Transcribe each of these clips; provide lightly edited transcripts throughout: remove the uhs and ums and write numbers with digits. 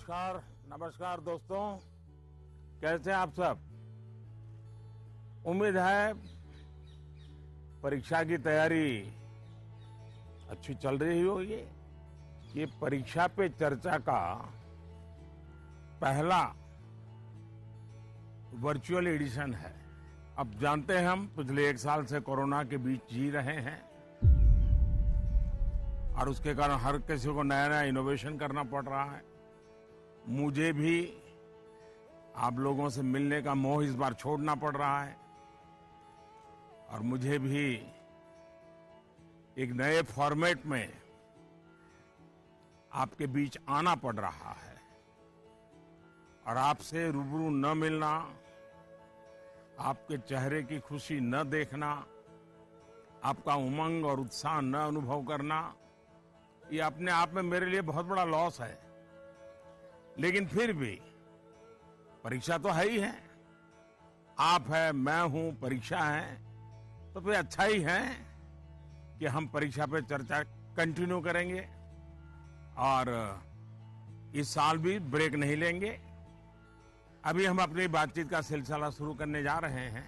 नमस्कार नमस्कार दोस्तों, कैसे हैं आप सब। उम्मीद है परीक्षा की तैयारी अच्छी चल रही होगी। ये परीक्षा पे चर्चा का पहला वर्चुअल एडिशन है। अब जानते हैं हम पिछले 1 साल से कोरोना के बीच जी रहे हैं और उसके कारण हर किसी को नया नया इनोवेशन करना पड़ रहा है। मुझे भी आप लोगों से मिलने का मोह इस बार छोड़ना पड़ रहा है और मुझे भी एक नए फॉर्मेट में आपके बीच आना पड़ रहा है और आपसे रूबरू न मिलना, आपके चेहरे की खुशी न देखना, आपका उमंग और उत्साह न अनुभव करना, ये अपने आप में मेरे लिए बहुत बड़ा लॉस है। लेकिन फिर भी परीक्षा तो है ही है। आप है, मैं हूं, परीक्षा है, तो फिर अच्छा ही है कि हम परीक्षा पे चर्चा कंटिन्यू करेंगे और इस साल भी ब्रेक नहीं लेंगे। अभी हम अपनी बातचीत का सिलसिला शुरू करने जा रहे हैं।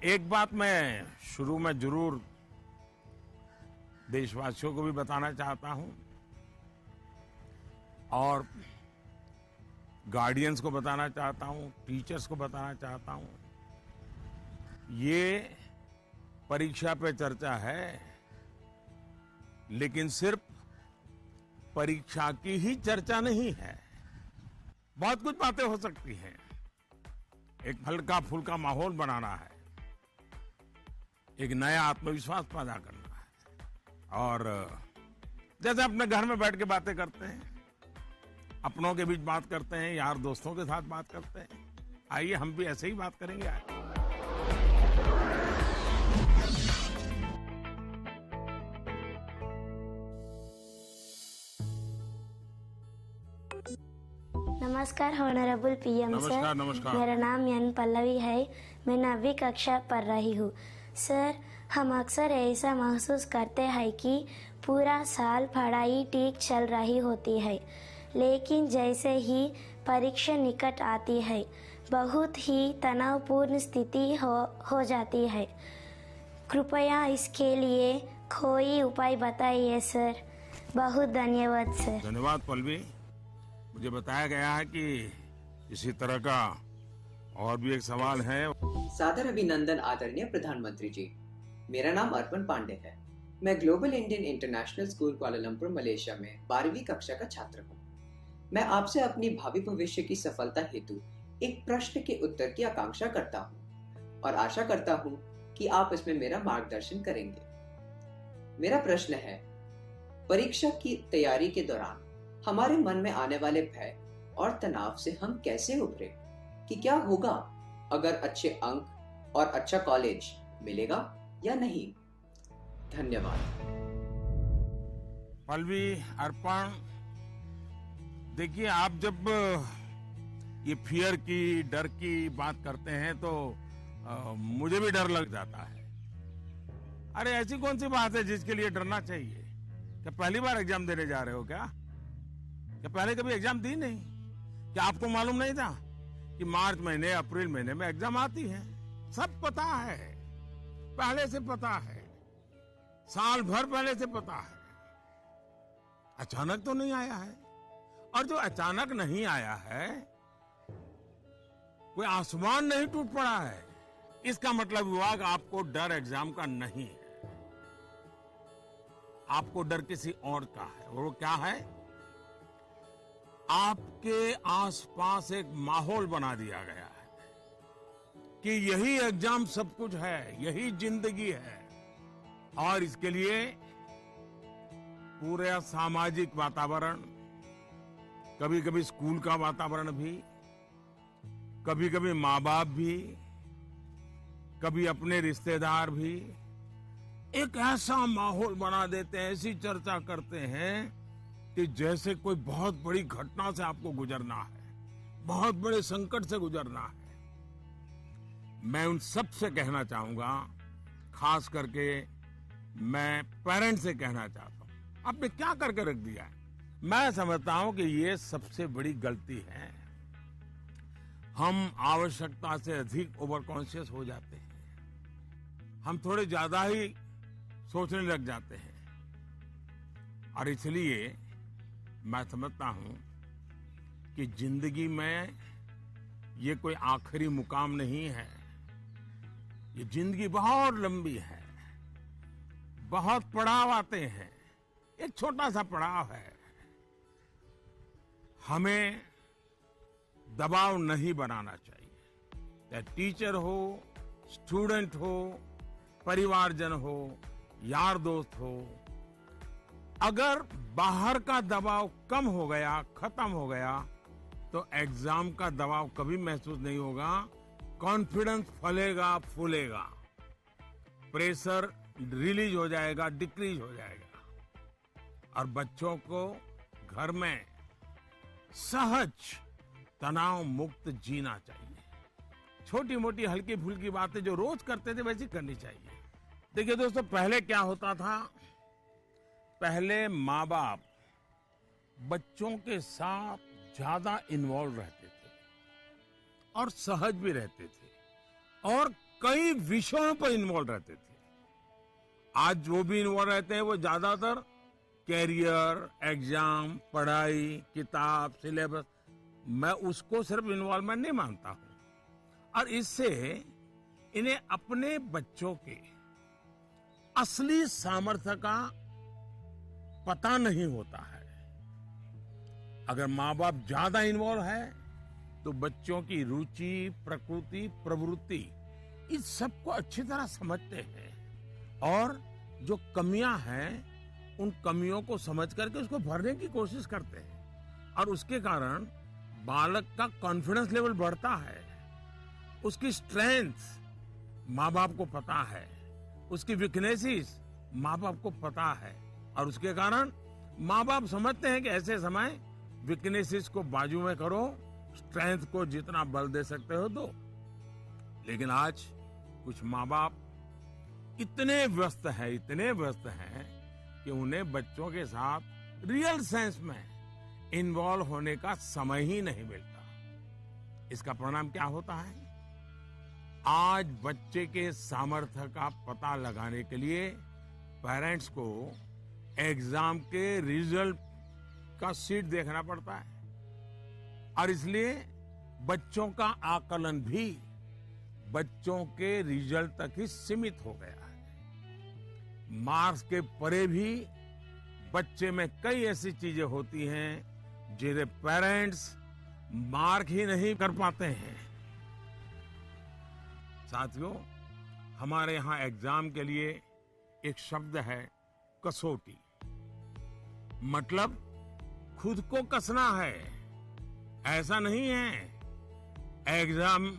एक बात मैं शुरू में जरूर देशवासियों को भी बताना चाहता हूं और गार्डियंस को बताना चाहता हूं, टीचर्स को बताना चाहता हूं। ये परीक्षा पे चर्चा है, लेकिन सिर्फ परीक्षा की ही चर्चा नहीं है। बहुत कुछ बातें हो सकती हैं। एक हल्का फुल्का माहौल बनाना है, एक नया आत्मविश्वास पैदा करना है और जैसे अपने घर में बैठ के बातें करते हैं, अपनों के बीच बात करते हैं, यार दोस्तों के साथ बात करते हैं, आइए हम भी ऐसे ही बात करेंगे आज। नमस्कार ऑनरेबल पीएम सर। नमस्कार नमस्कार। मेरा नाम यन पल्लवी है। मैं 9वीं कक्षा पढ़ रही हूँ। सर, हम अक्सर ऐसा महसूस करते हैं कि पूरा साल पढ़ाई ठीक चल रही होती है, लेकिन जैसे ही परीक्षा निकट आती है बहुत ही तनावपूर्ण स्थिति हो जाती है। कृपया इसके लिए कोई उपाय बताइए सर। बहुत धन्यवाद सर। धन्यवाद पल्लवी। मुझे बताया गया है कि इसी तरह का और भी एक सवाल है। सादर अभिनंदन आदरणीय प्रधानमंत्री जी। मेरा नाम अर्पण पांडे है। मैं global Indian international school Kuala Lumpur Malaysia में 12वीं कक्षा का छात्र हूँ। मैं आपसे अपनी भावी भविष्य की सफलता हेतु एक प्रश्न के उत्तर की आकांक्षा करता हूँ और आशा करता हूँ कि आप इसमें मेरा मार्गदर्शन करेंगे। मेरा प्रश्न है, परीक्षा की तैयारी के दौरान हमारे मन में आने वाले भय और तनाव से हम कैसे उभरे? कि क्या होगा अगर अच्छे अंक और अच्छा कॉलेज मिलेगा या नहीं? धन्यवाद। पल्लवी, अर्पण, देखिए आप जब ये फियर की, डर की बात करते हैं तो मुझे भी डर लग जाता है। अरे ऐसी कौन सी बात है जिसके लिए डरना चाहिए? क्या पहली बार एग्जाम देने जा रहे हो क्या पहले कभी एग्जाम दी नहीं? क्या आपको मालूम नहीं था कि मार्च महीने, अप्रैल महीने में एग्जाम आती है? सब पता है, पहले से पता है, साल भर पहले से पता है। अचानक तो नहीं आया है। और जो अचानक नहीं आया है, कोई आसमान नहीं टूट पड़ा है। इसका मतलब हुआ कि आपको डर एग्जाम का नहीं है, आपको डर किसी और का है। और वो क्या है? आपके आसपास एक माहौल बना दिया गया है कि यही एग्जाम सब कुछ है, यही जिंदगी है। और इसके लिए पूरा सामाजिक वातावरण, कभी कभी स्कूल का वातावरण भी, कभी कभी माँ बाप भी, कभी अपने रिश्तेदार भी एक ऐसा माहौल बना देते हैं, ऐसी चर्चा करते हैं कि जैसे कोई बहुत बड़ी घटना से आपको गुजरना है, बहुत बड़े संकट से गुजरना है। मैं उन सब से कहना चाहूंगा, खास करके मैं पेरेंट्स से कहना चाहता हूं, आपने क्या करके रख दिया है? मैं समझता हूं कि ये सबसे बड़ी गलती है। हम आवश्यकता से अधिक ओवर कॉन्शियस हो जाते हैं, हम थोड़े ज्यादा ही सोचने लग जाते हैं, और इसलिए मैं समझता हूं कि जिंदगी में ये कोई आखिरी मुकाम नहीं है। ये जिंदगी बहुत लंबी है, बहुत पड़ाव आते हैं। एक छोटा सा पड़ाव है, हमें दबाव नहीं बनाना चाहिए। चाहे टीचर हो, स्टूडेंट हो, परिवारजन हो, यार दोस्त हो, अगर बाहर का दबाव कम हो गया, खत्म हो गया, तो एग्जाम का दबाव कभी महसूस नहीं होगा। कॉन्फिडेंस फलेगा, फूलेगा, प्रेशर रिलीज हो जाएगा, डिक्रीज हो जाएगा, और बच्चों को घर में सहज तनाव मुक्त जीना चाहिए। छोटी मोटी हल्की फुल्की बातें जो रोज करते थे वैसी करनी चाहिए। देखिए दोस्तों, पहले क्या होता था, पहले माँ बाप बच्चों के साथ ज्यादा इन्वॉल्व रहते थे और सहज भी रहते थे और कई विषयों पर इन्वॉल्व रहते थे। आज जो भी इन्वॉल्व रहते हैं वो ज्यादातर कैरियर, एग्जाम, पढ़ाई, किताब, सिलेबस, मैं उसको सिर्फ इन्वॉल्वमेंट नहीं मानता हूं। और इससे इन्हें अपने बच्चों के असली सामर्थ्य का पता नहीं होता है। अगर माँ बाप ज्यादा इन्वॉल्व है तो बच्चों की रुचि, प्रकृति, प्रवृत्ति, इस सबको अच्छी तरह समझते हैं और जो कमियां हैं उन कमियों को समझ करके उसको भरने की कोशिश करते हैं, और उसके कारण बालक का कॉन्फिडेंस लेवल बढ़ता है। उसकी स्ट्रेंथ माँ बाप को पता है, उसकी वीकनेसेस माँ बाप को पता है, और उसके कारण माँ बाप समझते हैं कि ऐसे समय वीकनेसेस को बाजू में करो, स्ट्रेंथ को जितना बल दे सकते हो दो। लेकिन आज कुछ माँ बाप इतने व्यस्त हैं कि उन्हें बच्चों के साथ रियल सेंस में इन्वॉल्व होने का समय ही नहीं मिलता। इसका परिणाम क्या होता है, आज बच्चे के सामर्थ्य का पता लगाने के लिए पेरेंट्स को एग्जाम के रिजल्ट का शीट देखना पड़ता है, और इसलिए बच्चों का आकलन भी बच्चों के रिजल्ट तक ही सीमित हो गया है। मार्क्स के परे भी बच्चे में कई ऐसी चीजें होती हैं जिन्हें पेरेंट्स मार्क ही नहीं कर पाते हैं। साथियों, हमारे यहां एग्जाम के लिए एक शब्द है कसौटी, मतलब खुद को कसना है। ऐसा नहीं है एग्जाम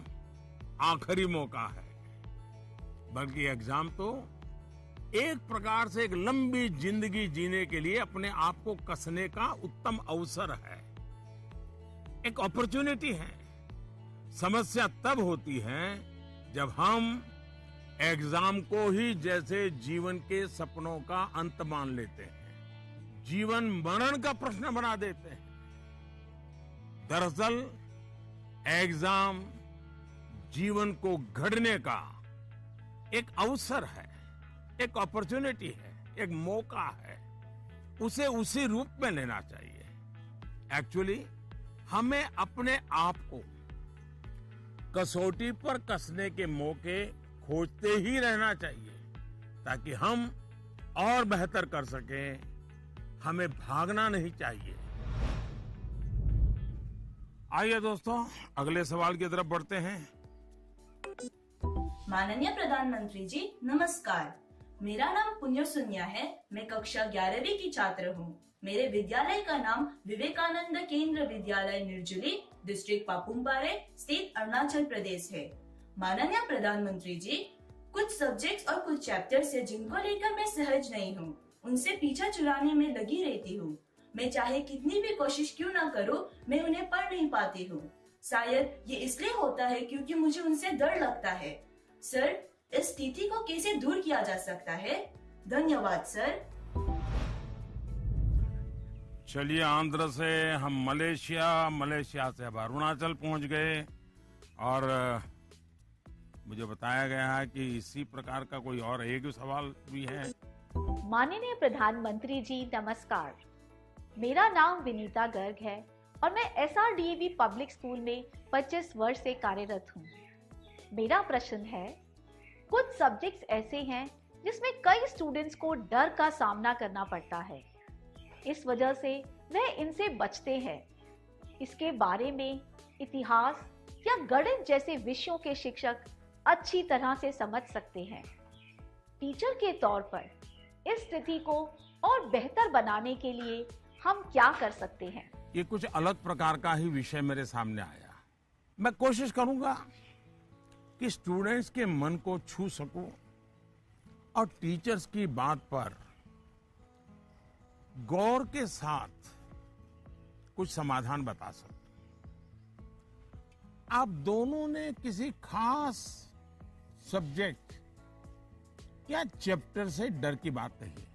आखिरी मौका है, बल्कि एग्जाम तो एक प्रकार से एक लंबी जिंदगी जीने के लिए अपने आप को कसने का उत्तम अवसर है, एक अपॉर्चुनिटी है। समस्या तब होती है जब हम एग्जाम को ही जैसे जीवन के सपनों का अंत मान लेते हैं, जीवन मरण का प्रश्न बना देते हैं। दरअसल एग्जाम जीवन को गढ़ने का एक अवसर है, एक अपॉर्चुनिटी है, एक मौका है। उसे उसी रूप में लेना चाहिए। एक्चुअली हमें अपने आप को कसौटी पर कसने के मौके खोजते ही रहना चाहिए, ताकि हम और बेहतर कर सकें। हमें भागना नहीं चाहिए। आइए दोस्तों, अगले सवाल की तरफ बढ़ते हैं। माननीय प्रधानमंत्री जी नमस्कार, मेरा नाम पुण्य सुन्या है। मैं कक्षा 11वीं की छात्र हूँ। मेरे विद्यालय का नाम विवेकानंद केंद्र विद्यालय निर्जुली, डिस्ट्रिक्ट पापुमपारे, स्टेट अरुणाचल प्रदेश है। माननीय प्रधानमंत्री जी, कुछ सब्जेक्ट्स और कुछ चैप्टर्स है जिनको लेकर मैं सहज नहीं हूँ, उनसे पीछा छुड़ाने में लगी रहती हूँ। मैं चाहे कितनी भी कोशिश क्यों ना करूँ, मैं उन्हें पढ़ नहीं पाती हूँ। शायद ये इसलिए होता है क्योंकि मुझे उनसे डर लगता है। सर, इस स्थिति को कैसे दूर किया जा सकता है? धन्यवाद सर। चलिए, आंध्र से हम मलेशिया, मलेशिया से अब अरुणाचल पहुंच गए और मुझे बताया गया है कि इसी प्रकार का कोई और एक सवाल भी है। माननीय प्रधानमंत्री जी नमस्कार। मेरा नाम विनीता गर्ग है और मैं SRDAV पब्लिक स्कूल में 25 वर्ष से कार्यरत हूँ। मेरा प्रश्न है, कुछ सब्जेक्ट्स ऐसे हैं जिसमें कई स्टूडेंट्स को डर का सामना करना पड़ता है, इस वजह से वह इनसे बचते हैं। इसके बारे में इतिहास या गणित जैसे विषयों के शिक्षक अच्छी तरह से समझ सकते हैं। टीचर के तौर पर इस स्थिति को और बेहतर बनाने के लिए हम क्या कर सकते हैं? ये कुछ अलग प्रकार का ही विषय मेरे सामने आया। मैं कोशिश करूंगा कि स्टूडेंट्स के मन को छू सकूं और टीचर्स की बात पर गौर के साथ कुछ समाधान बता सकूं। आप दोनों ने किसी खास सब्जेक्ट या चैप्टर से डर की बात कही है।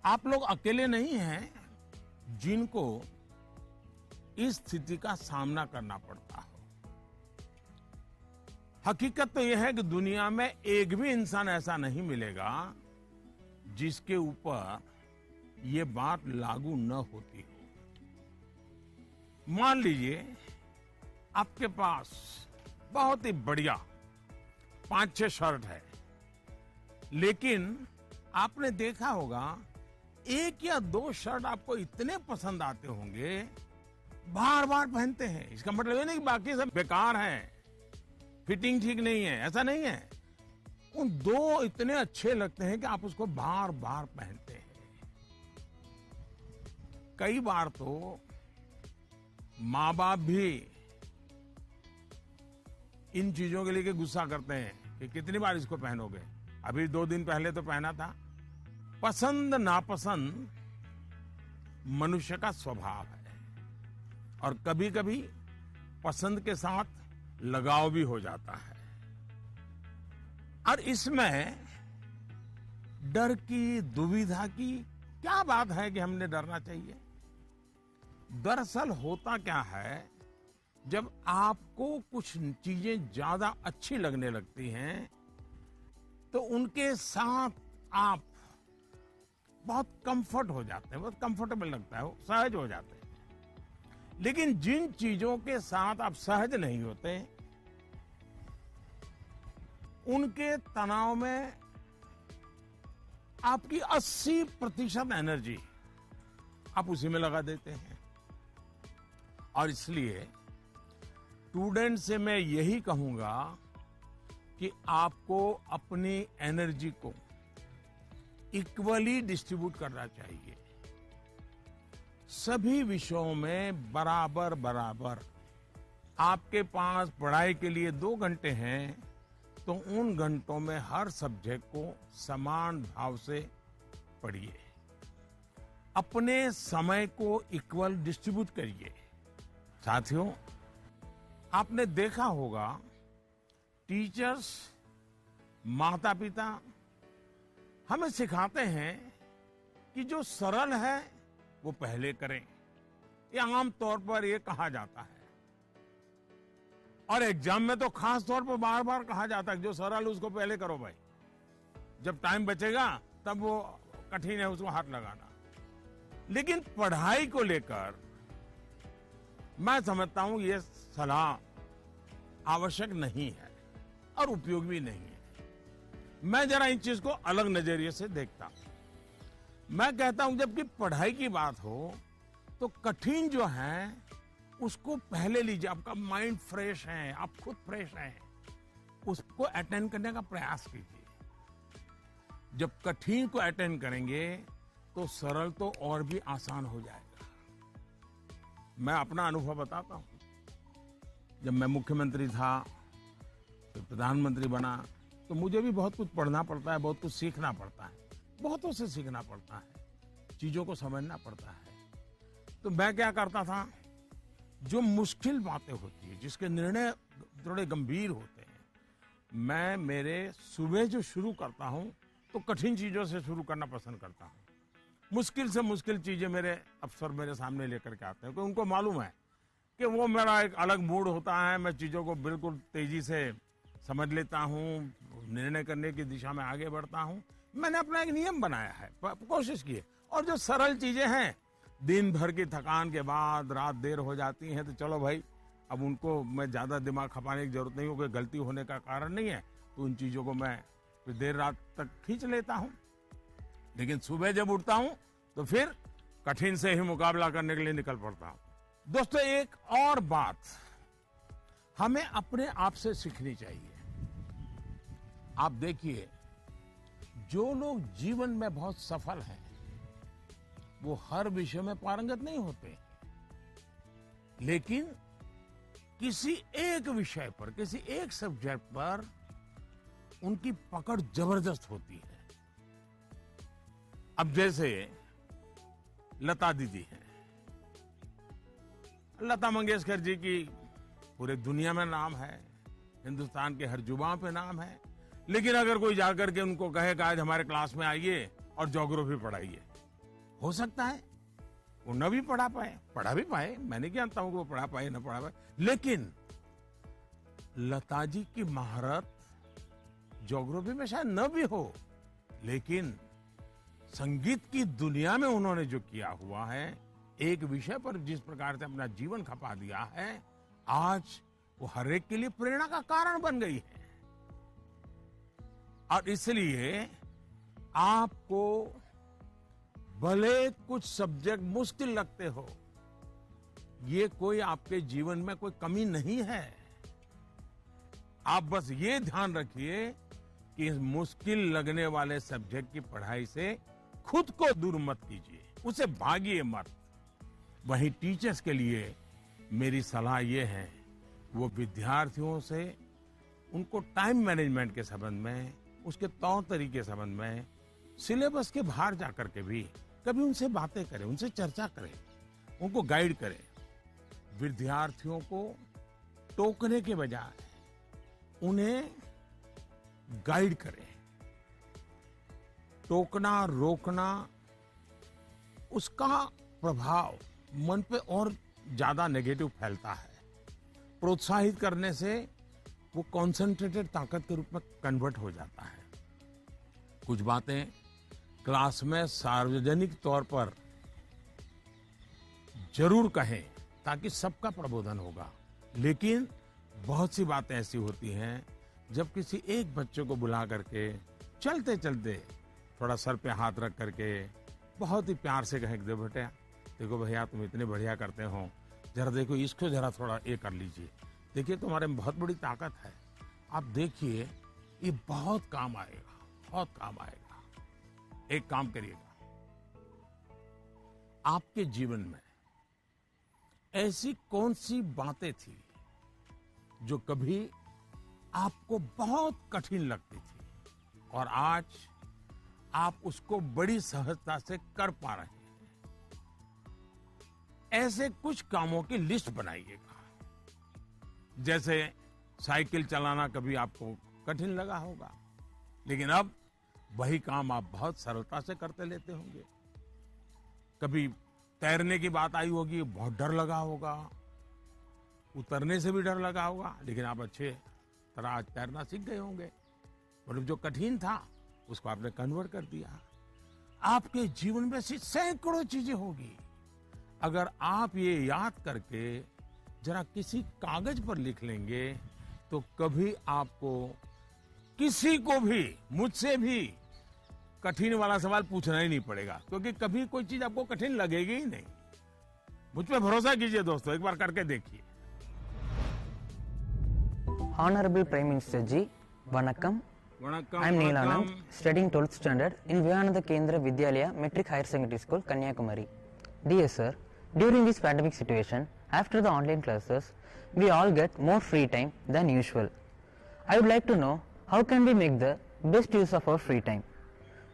आप लोग अकेले नहीं हैं जिनको इस स्थिति का सामना करना पड़ता हो। हकीकत तो यह है कि दुनिया में एक भी इंसान ऐसा नहीं मिलेगा जिसके ऊपर यह बात लागू न होती हो। मान लीजिए आपके पास बहुत ही बढ़िया 5-6 शर्ट है, लेकिन आपने देखा होगा 1 या 2 शर्ट आपको इतने पसंद आते होंगे, बार बार पहनते हैं। इसका मतलब ये नहीं कि बाकी सब बेकार हैं, फिटिंग ठीक नहीं है, ऐसा नहीं है। उन 2 इतने अच्छे लगते हैं कि आप उसको बार बार पहनते हैं। कई बार तो माँ बाप भी इन चीजों के लिए गुस्सा करते हैं कि कितनी बार इसको पहनोगे, अभी 2 दिन पहले तो पहना था। पसंद नापसंद मनुष्य का स्वभाव है और कभी कभी पसंद के साथ लगाव भी हो जाता है। और इसमें डर की, दुविधा की क्या बात है कि हमने डरना चाहिए? दरअसल होता क्या है, जब आपको कुछ चीजें ज्यादा अच्छी लगने लगती हैं तो उनके साथ आप बहुत कंफर्ट हो जाते हैं, बहुत कंफर्टेबल लगता है, सहज हो जाते हैं। लेकिन जिन चीजों के साथ आप सहज नहीं होते, उनके तनाव में आपकी 80% एनर्जी आप उसी में लगा देते हैं। और इसलिए स्टूडेंट से मैं यही कहूंगा कि आपको अपनी एनर्जी को इक्वली डिस्ट्रीब्यूट करना चाहिए। सभी विषयों में बराबर बराबर। आपके पास पढ़ाई के लिए 2 घंटे हैं तो उन घंटों में हर सब्जेक्ट को समान भाव से पढ़िए। अपने समय को इक्वल डिस्ट्रीब्यूट करिए। साथियों, आपने देखा होगा टीचर्स, माता पिता हमें सिखाते हैं कि जो सरल है वो पहले करें। ये आम तौर पर ये कहा जाता है और एग्जाम में तो खास तौर पर बार बार कहा जाता है कि जो सरल उसको पहले करो भाई, जब टाइम बचेगा तब वो कठिन है उसको हाथ लगाना। लेकिन पढ़ाई को लेकर मैं समझता हूं ये सलाह आवश्यक नहीं है और उपयोगी भी नहीं है। मैं जरा इन चीज को अलग नजरिए से देखता हूं। मैं कहता हूं जबकि पढ़ाई की बात हो तो कठिन जो है उसको पहले लीजिए। आपका माइंड फ्रेश है, आप खुद फ्रेश हैं, उसको अटेंड करने का प्रयास कीजिए। जब कठिन को अटेंड करेंगे तो सरल तो और भी आसान हो जाएगा। मैं अपना अनुभव बताता हूं। जब मैं मुख्यमंत्री था, फिर प्रधानमंत्री बना, तो मुझे भी बहुत कुछ पढ़ना पड़ता है, बहुत कुछ सीखना पड़ता है, बहुतों से सीखना पड़ता है, चीजों को समझना पड़ता है। तो मैं क्या करता था, जो मुश्किल बातें होती है, जिसके निर्णय थोड़े गंभीर होते हैं, मैं मेरे सुबह जो शुरू करता हूं तो कठिन चीजों से शुरू करना पसंद करता हूं। मुश्किल से मुश्किल चीजें मेरे अफसर मेरे सामने लेकर के आते हैं, क्योंकि उनको मालूम है कि वो मेरा एक अलग मूड होता है, मैं चीजों को बिल्कुल तेजी से समझ लेता हूँ, निर्णय करने की दिशा में आगे बढ़ता हूँ। मैंने अपना एक नियम बनाया है, कोशिश की है। और जो सरल चीजें हैं, दिन भर की थकान के बाद रात देर हो जाती है, तो चलो भाई अब उनको मैं ज्यादा दिमाग खपाने की जरूरत नहीं हो, कोई गलती होने का कारण नहीं है, तो उन चीजों को मैं फिर देर रात तक खींच लेता हूँ। लेकिन सुबह जब उठता हूँ तो फिर कठिन से ही मुकाबला करने के लिए निकल पड़ता हूँ। दोस्तों, एक और बात हमें अपने आप से सीखनी चाहिए। आप देखिए, जो लोग जीवन में बहुत सफल हैं, वो हर विषय में पारंगत नहीं होते, लेकिन किसी एक विषय पर, किसी एक सब्जेक्ट पर उनकी पकड़ जबरदस्त होती है। अब जैसे लता दीदी हैं, लता मंगेशकर जी की पूरे दुनिया में नाम है, हिंदुस्तान के हर जुबान पे नाम है, लेकिन अगर कोई जाकर के उनको कहे कि आज हमारे क्लास में आइए और ज्योग्राफी पढ़ाइए, हो सकता है वो न भी पढ़ा भी पाए, मैं नहीं जानता हूं कि वो पढ़ा पाए न पढ़ा पाए, लेकिन लता जी की महारत ज्योग्राफी में शायद न भी हो, लेकिन संगीत की दुनिया में उन्होंने जो किया हुआ है, एक विषय पर जिस प्रकार से अपना जीवन खपा दिया है, आज वो हर एक के लिए प्रेरणा का कारण बन गई है। और इसलिए आपको भले कुछ सब्जेक्ट मुश्किल लगते हो, ये कोई आपके जीवन में कोई कमी नहीं है। आप बस ये ध्यान रखिए कि इस मुश्किल लगने वाले सब्जेक्ट की पढ़ाई से खुद को दूर मत कीजिए, उसे भागिए मत। वहीं टीचर्स के लिए मेरी सलाह ये है, वो विद्यार्थियों से उनको टाइम मैनेजमेंट के संबंध में, उसके तौर तरीके के संबंध में, सिलेबस के बाहर जाकर के भी कभी उनसे बातें करें, उनसे चर्चा करें, उनको गाइड करें। विद्यार्थियों को टोकने के बजाय उन्हें गाइड करें। टोकना, रोकना, उसका प्रभाव मन पे और ज्यादा नेगेटिव फैलता है। प्रोत्साहित करने से वो कॉन्सेंट्रेटेड ताकत के रूप में कन्वर्ट हो जाता है। कुछ बातें क्लास में सार्वजनिक तौर पर जरूर कहें ताकि सबका प्रबोधन होगा, लेकिन बहुत सी बातें ऐसी होती हैं जब किसी एक बच्चे को बुला करके चलते चलते थोड़ा सर पे हाथ रख करके बहुत ही प्यार से कहें, दे बेटे देखो भैया तुम इतने बढ़िया करते हो, जरा देखो इसको जरा थोड़ा ये कर लीजिए, देखिए तुम्हारे में बहुत बड़ी ताकत है, आप देखिए ये बहुत काम आएगा, बहुत काम आएगा। एक काम करिएगा, आपके जीवन में ऐसी कौन सी बातें थी जो कभी आपको बहुत कठिन लगती थी और आज आप उसको बड़ी सहजता से कर पा रहे हैं? ऐसे कुछ कामों की लिस्ट बनाइएगा। जैसे साइकिल चलाना कभी आपको कठिन लगा होगा, लेकिन अब वही काम आप बहुत सरलता से करते लेते होंगे। कभी तैरने की बात आई होगी, बहुत डर लगा होगा, उतरने से भी डर लगा होगा, लेकिन आप अच्छे तरह आज तैरना सीख गए होंगे। मतलब जो कठिन था उसको आपने कन्वर्ट कर दिया। आपके जीवन में ऐसी सैकड़ों चीजें होगी, अगर आप ये याद करके जरा किसी कागज पर लिख लेंगे तो कभी आपको किसी को भी, मुझसे भी कठिन वाला सवाल पूछना ही नहीं पड़ेगा, क्योंकि कभी कोई चीज आपको कठिन लगेगी ही नहीं। मुझ पे भरोसा कीजिए दोस्तों, एक बार करके देखिए। Honorable Prime Minister Ji, Vanakkam. I am Neil Anand, studying 12th standard in Vivekananda Kendra Vidyalaya Metric Higher Secondary School, Kanyakumari. Dear sir, during this pandemic situation, after the online classes, we all get more free time than usual. I would like to know how can we make the best use of our free time.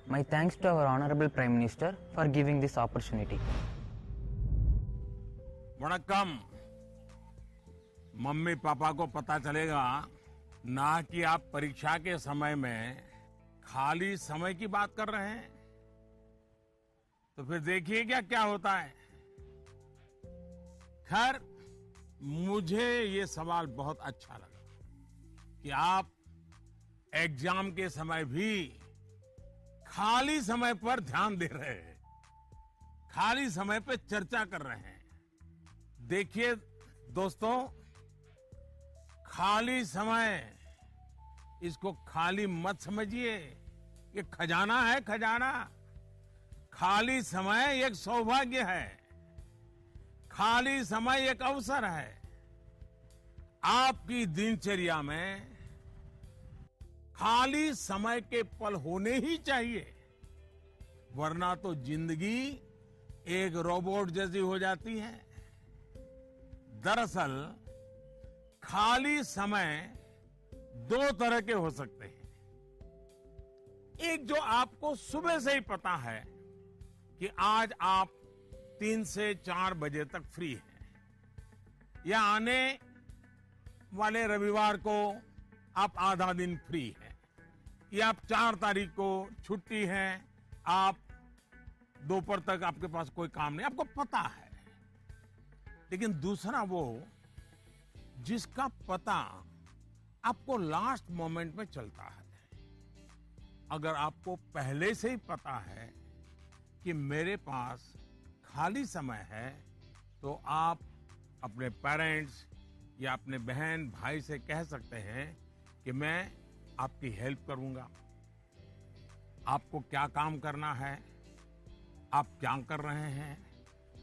My thanks to our Honorable Prime Minister for giving this opportunity. Vanakkam. Mummy papa को पता चलेगा ना कि आप परीक्षा के समय में खाली समय की बात कर रहे हैं, तो फिर देखिए क्या होता है। खैर, मुझे ये सवाल बहुत अच्छा लगा कि आप एग्जाम के समय भी खाली समय पर ध्यान दे रहे हैं, खाली समय पर चर्चा कर रहे हैं। देखिए दोस्तों, खाली समय, इसको खाली मत समझिए। ये खजाना है, खजाना। खाली समय एक सौभाग्य है, खाली समय एक अवसर है। आपकी दिनचर्या में खाली समय के पल होने ही चाहिए, वरना तो जिंदगी एक रोबोट जैसी हो जाती है। दरअसल खाली समय दो तरह के हो सकते हैं। एक जो आपको सुबह से ही पता है कि आज आप 3 से 4 बजे तक फ्री हैं, या आने वाले रविवार को आप आधा दिन फ्री हैं, या आप 4 तारीख को छुट्टी है, आप दोपहर तक आपके पास कोई काम नहीं, आपको पता है। लेकिन दूसरा वो जिसका पता आपको लास्ट मोमेंट में चलता है। अगर आपको पहले से ही पता है कि मेरे पास खाली समय है, तो आप अपने पेरेंट्स या अपने बहन भाई से कह सकते हैं कि मैं आपकी हेल्प करूंगा। आपको क्या काम करना है, आप क्या कर रहे हैं,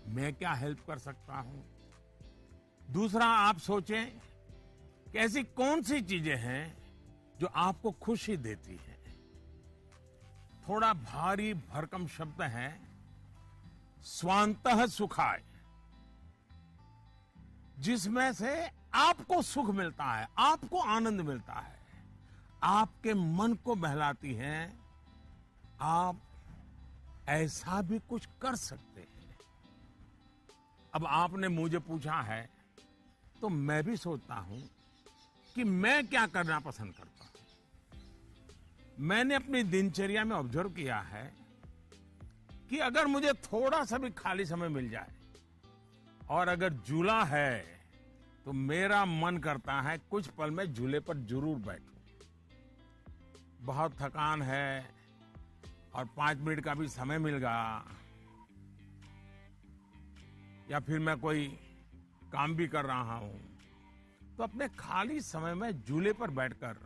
मैं क्या हेल्प कर सकता हूं। दूसरा, आप सोचें कि ऐसी कौन सी चीजें हैं जो आपको खुशी देती हैं। थोड़ा भारी भरकम शब्द है स्वांतः सुखाय, जिसमें से आपको सुख मिलता है, आपको आनंद मिलता है, आपके मन को बहलाती हैं। आप ऐसा भी कुछ कर सकते हैं। अब आपने मुझे पूछा है तो मैं भी सोचता हूं कि मैं क्या करना पसंद करता हूं। मैंने अपनी दिनचर्या में ऑब्जर्व किया है कि अगर मुझे थोड़ा सा भी खाली समय मिल जाए और अगर झूला है तो मेरा मन करता है कुछ पल में झूले पर जरूर बैठूं। बहुत थकान है और 5 मिनट का भी समय मिल गया, या फिर मैं कोई काम भी कर रहा हूं, तो अपने खाली समय में झूले पर बैठकर,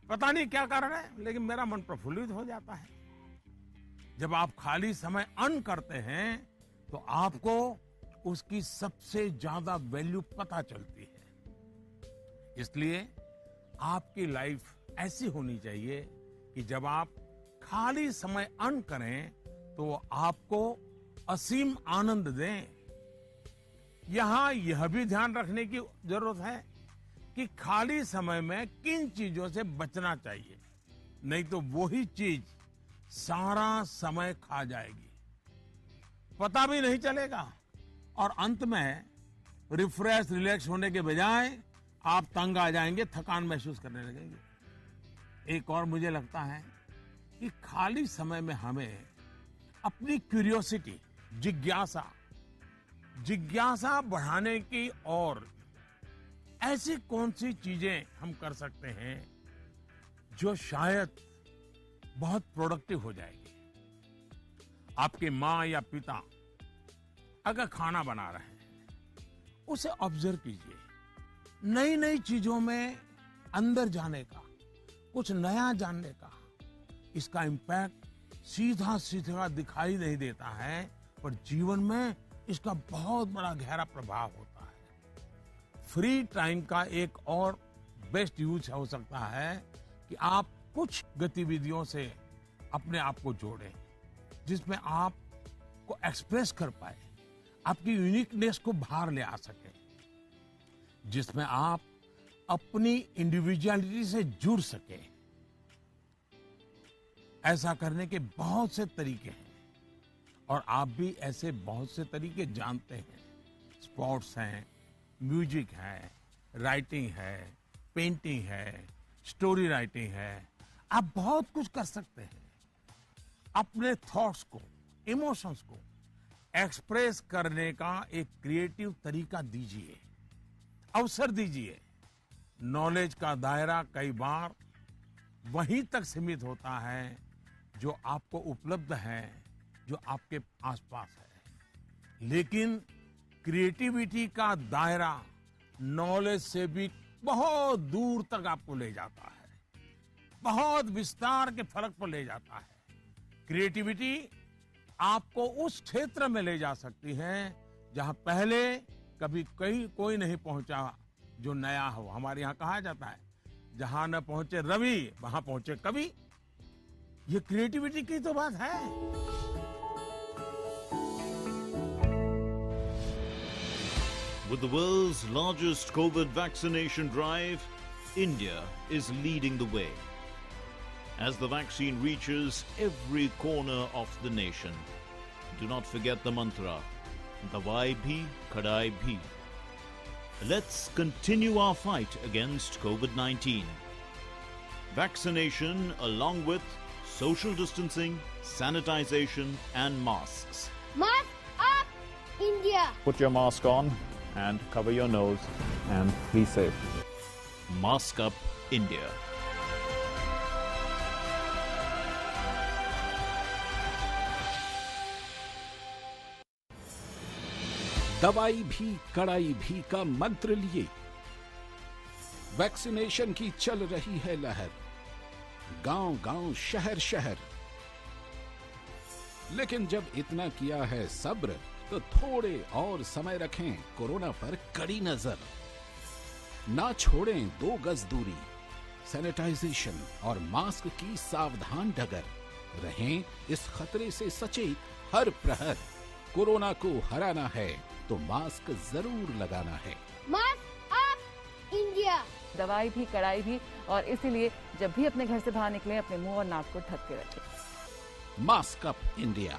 पता नहीं क्या कारण है लेकिन मेरा मन प्रफुल्लित हो जाता है। जब आप खाली समय अर्न करते हैं तो आपको उसकी सबसे ज्यादा वैल्यू पता चलती है। इसलिए आपकी लाइफ ऐसी होनी चाहिए कि जब आप खाली समय अर्न करें तो वो आपको असीम आनंद दें। यहां यह भी ध्यान रखने की जरूरत है कि खाली समय में किन चीजों से बचना चाहिए, नहीं तो वही चीज सारा समय खा जाएगी, पता भी नहीं चलेगा, और अंत में रिफ्रेश रिलैक्स होने के बजाय आप तंग आ जाएंगे, थकान महसूस करने लगेंगे। एक और मुझे लगता है कि खाली समय में हमें अपनी क्यूरियोसिटी, जिज्ञासा बढ़ाने की और ऐसी कौन सी चीजें हम कर सकते हैं जो शायद बहुत प्रोडक्टिव हो जाएगी। आपके माँ या पिता अगर खाना बना रहे हैं, उसे ऑब्जर्व कीजिए। नई नई चीजों में अंदर जाने का, कुछ नया जानने का, इसका इम्पैक्ट सीधा सीधा दिखाई नहीं देता है, पर जीवन में इसका बहुत बड़ा गहरा प्रभाव होता है। फ्री टाइम का एक और बेस्ट यूज हो सकता है कि आप कुछ गतिविधियों से अपने आप को जोड़ें, जिसमें आप को एक्सप्रेस कर पाए, आपकी यूनिकनेस को बाहर ले आ सके, जिसमें आप अपनी इंडिविजुअलिटी से जुड़ सके। ऐसा करने के बहुत से तरीके हैं और आप भी ऐसे बहुत से तरीके जानते हैं। स्पोर्ट्स हैं, म्यूजिक है, राइटिंग है, पेंटिंग है, स्टोरी राइटिंग है, आप बहुत कुछ कर सकते हैं। अपने थॉट्स को, इमोशंस को एक्सप्रेस करने का एक क्रिएटिव तरीका दीजिए, अवसर दीजिए। नॉलेज का दायरा कई बार वहीं तक सीमित होता है जो आपको उपलब्ध है, जो आपके आसपास है, लेकिन क्रिएटिविटी का दायरा नॉलेज से भी बहुत दूर तक आपको ले जाता है, बहुत विस्तार के फलक पर ले जाता है। क्रिएटिविटी आपको उस क्षेत्र में ले जा सकती है जहां पहले कभी कोई नहीं पहुंचा जो नया हो। हमारे यहाँ कहा जाता है, जहां न पहुंचे रवि वहां पहुंचे कवि। ये क्रिएटिविटी की तो बात है। With the world's largest COVID vaccination drive, India is leading the way. As the vaccine reaches every corner of the nation, do not forget the mantra, Dawai bhi, Kadai bhi. Let's continue our fight against COVID-19. Vaccination along with social distancing, sanitization and masks. Mask up, India! Put your mask on and cover your nose and be safe. Mask up, India. दवाई भी कड़ाई भी का मंत्र लिए vaccination की चल रही है लहर, गांव गांव शहर शहर। लेकिन जब इतना किया है सब्र, तो थोड़े और समय रखें कोरोना पर कड़ी नजर। ना छोड़ें 2 गज दूरी, सैनिटाइजेशन और मास्क की सावधान डगर। रहें इस खतरे से सचेत हर प्रहर। कोरोना को हराना है तो मास्क जरूर लगाना है। Mask up, India! दवाई भी कड़ाई भी, और इसीलिए जब भी अपने घर से बाहर निकलें अपने मुंह और नाक को ढक के रखें। Mask up, India.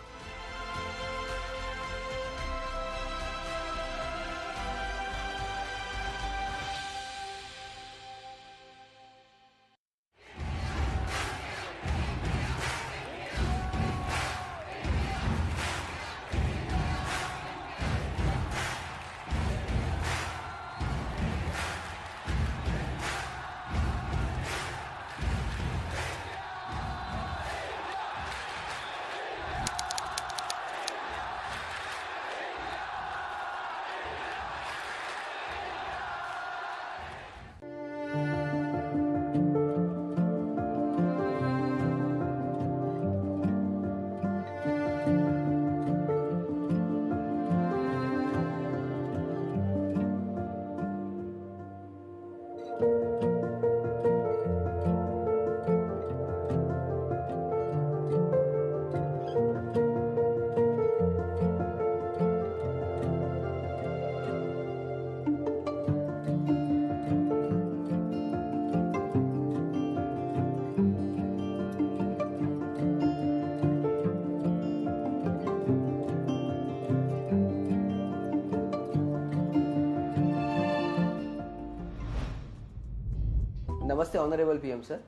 नमस्ते ऑनरेबल पीएम सर,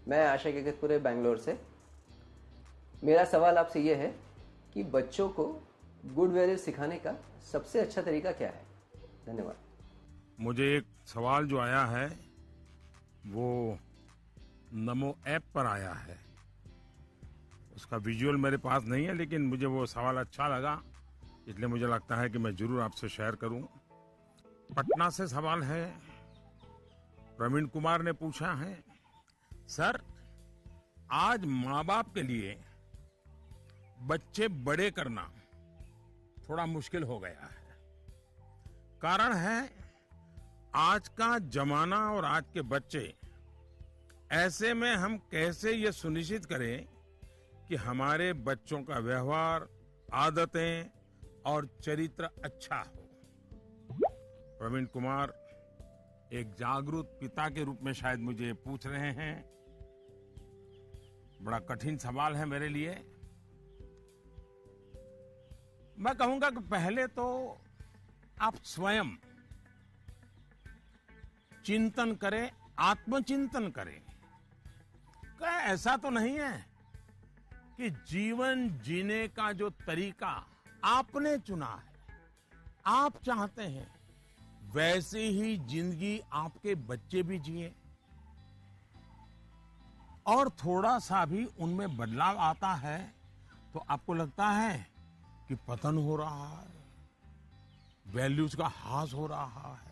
मैं आशा केकतपुरे बैंगलोर से। मेरा सवाल आपसे ये है कि बच्चों को गुड वैल्यूज सिखाने का सबसे अच्छा तरीका क्या है? धन्यवाद। मुझे एक सवाल जो आया है वो नमो ऐप पर आया है। उसका विजुअल मेरे पास नहीं है, लेकिन मुझे वो सवाल अच्छा लगा, इसलिए मुझे लगता है कि मैं जरूर आपसे शेयर करूं। पटना से सवाल है, प्रवीण कुमार ने पूछा है, सर आज माँ बाप के लिए बच्चे बड़े करना थोड़ा मुश्किल हो गया है। कारण है आज का जमाना और आज के बच्चे। ऐसे में हम कैसे ये सुनिश्चित करें कि हमारे बच्चों का व्यवहार, आदतें और चरित्र अच्छा हो। प्रवीण कुमार एक जागरूक पिता के रूप में शायद मुझे पूछ रहे हैं। बड़ा कठिन सवाल है मेरे लिए। मैं कहूंगा कि पहले तो आप स्वयं चिंतन करें, आत्मचिंतन करें। क्या ऐसा तो नहीं है कि जीवन जीने का जो तरीका आपने चुना है, आप चाहते हैं वैसे ही जिंदगी आपके बच्चे भी जिए और थोड़ा सा भी उनमें बदलाव आता है तो आपको लगता है कि पतन हो रहा है, वैल्यूज का ह्रास हो रहा है।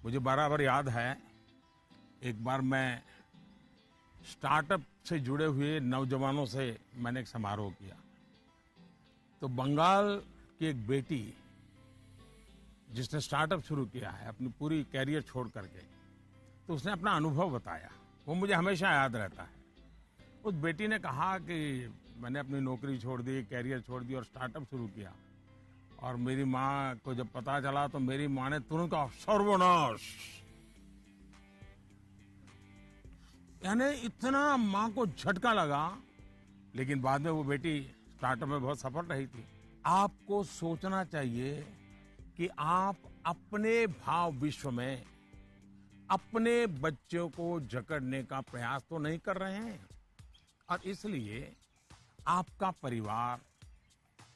मुझे बराबर याद है, एक बार मैं स्टार्टअप से जुड़े हुए नौजवानों से मैंने एक समारोह किया, तो बंगाल की एक बेटी जिसने स्टार्टअप शुरू किया है अपनी पूरी कैरियर छोड़ करके, तो उसने अपना अनुभव बताया, वो मुझे हमेशा याद रहता है। उस बेटी ने कहा कि मैंने अपनी नौकरी छोड़ दी, कैरियर छोड़ दी और स्टार्टअप शुरू किया, और मेरी माँ को जब पता चला तो मेरी माँ ने तुरंत कहा सर्वनाश। यानी इतना माँ को झटका लगा, लेकिन बाद में वो बेटी स्टार्टअप में बहुत सफल रही थी। आपको सोचना चाहिए कि आप अपने भाव विश्व में अपने बच्चों को जकड़ने का प्रयास तो नहीं कर रहे हैं, और इसलिए आपका परिवार,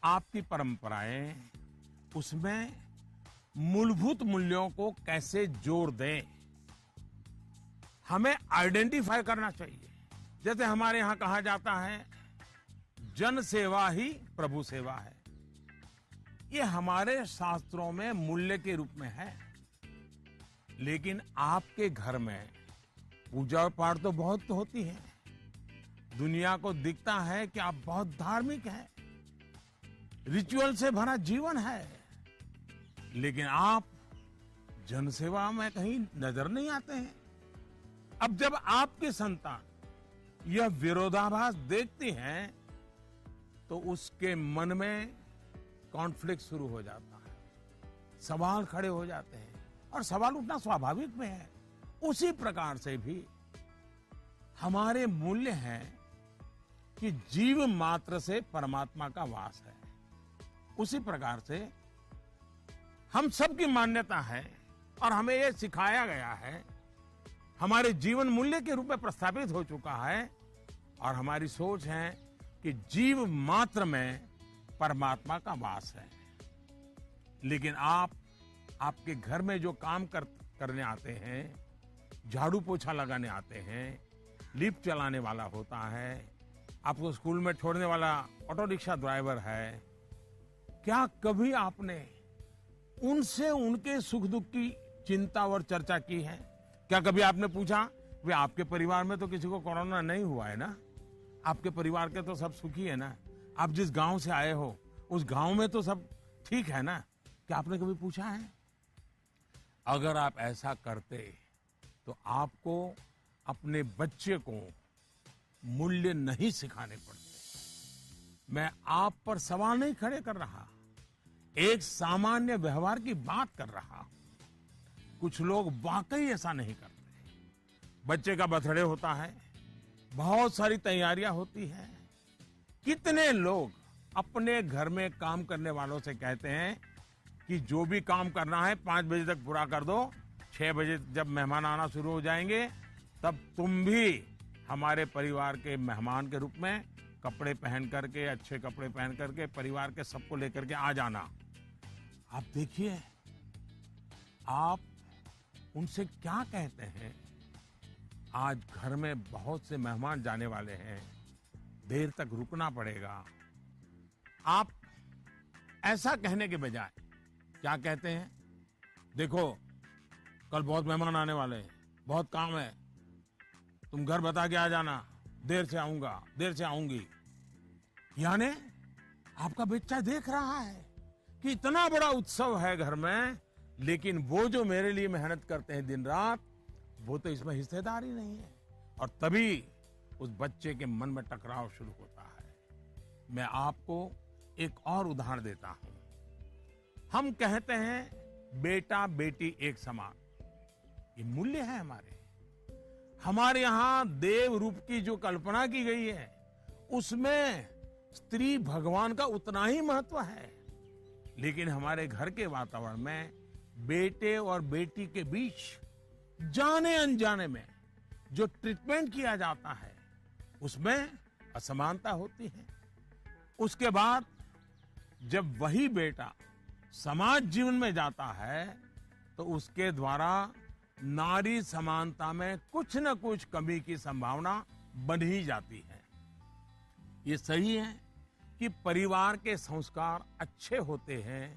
आपकी परंपराएं, उसमें मूलभूत मूल्यों को कैसे जोड़ दें, हमें आइडेंटिफाई करना चाहिए। जैसे हमारे यहां कहा जाता है जन सेवा ही प्रभु सेवा है, ये हमारे शास्त्रों में मूल्य के रूप में है। लेकिन आपके घर में पूजा पाठ तो बहुत होती है, दुनिया को दिखता है कि आप बहुत धार्मिक हैं, रिचुअल से भरा जीवन है, लेकिन आप जनसेवा में कहीं नजर नहीं आते हैं। अब जब आपकी संतान यह विरोधाभास देखती हैं तो उसके मन में कॉन्फ्लिक्ट शुरू हो जाता है, सवाल खड़े हो जाते हैं, और सवाल उठना स्वाभाविक में है। उसी प्रकार से भी हमारे मूल्य हैं कि जीव मात्र से परमात्मा का वास है। उसी प्रकार से हम सबकी मान्यता है और हमें यह सिखाया गया है, हमारे जीवन मूल्य के रूप में प्रस्थापित हो चुका है, और हमारी सोच है कि जीव मात्र में परमात्मा का वास है। लेकिन आपके घर में जो काम करने आते हैं, झाड़ू पोछा लगाने आते हैं, लिफ्ट चलाने वाला होता है, आपको स्कूल में छोड़ने वाला ऑटो रिक्शा ड्राइवर है, क्या कभी आपने उनसे उनके सुख दुख की चिंता और चर्चा की है? क्या कभी आपने पूछा वे आपके परिवार में तो किसी को कोरोना नहीं हुआ है ना, आपके परिवार के तो सब सुखी है ना, आप जिस गांव से आए हो उस गांव में तो सब ठीक है ना? क्या आपने कभी पूछा है? अगर आप ऐसा करते तो आपको अपने बच्चे को मूल्य नहीं सिखाने पड़ते। मैं आप पर सवाल नहीं खड़े कर रहा, एक सामान्य व्यवहार की बात कर रहा हूं। कुछ लोग वाकई ऐसा नहीं करते। बच्चे का बर्थडे होता है, बहुत सारी तैयारियां होती है, कितने लोग अपने घर में काम करने वालों से कहते हैं कि जो भी काम करना है 5 बजे तक पूरा कर दो, 6 बजे जब मेहमान आना शुरू हो जाएंगे तब तुम भी हमारे परिवार के मेहमान के रूप में कपड़े पहन करके, अच्छे कपड़े पहन करके परिवार के सबको लेकर के आ जाना। आप देखिए आप उनसे क्या कहते हैं। आज घर में बहुत से मेहमान जाने वाले हैं, देर तक रुकना पड़ेगा। आप ऐसा कहने के बजाय क्या कहते हैं, देखो कल बहुत मेहमान आने वाले हैं, बहुत काम है, तुम घर बता के आ जाना, देर से आऊंगा, देर से आऊंगी। यानी आपका बच्चा देख रहा है कि इतना बड़ा उत्सव है घर में, लेकिन वो जो मेरे लिए मेहनत करते हैं दिन रात, वो तो इसमें हिस्सेदार ही नहीं है, और तभी उस बच्चे के मन में टकराव शुरू होता है। मैं आपको एक और उदाहरण देता हूं। हम कहते हैं बेटा बेटी एक समान, ये मूल्य है हमारे यहां देव रूप की जो कल्पना की गई है उसमें स्त्री भगवान का उतना ही महत्व है। लेकिन हमारे घर के वातावरण में बेटे और बेटी के बीच जाने अनजाने में जो ट्रीटमेंट किया जाता है उसमें असमानता होती है। उसके बाद जब वही बेटा समाज जीवन में जाता है तो उसके द्वारा नारी समानता में कुछ न कुछ कमी की संभावना बन ही जाती है। ये सही है कि परिवार के संस्कार अच्छे होते हैं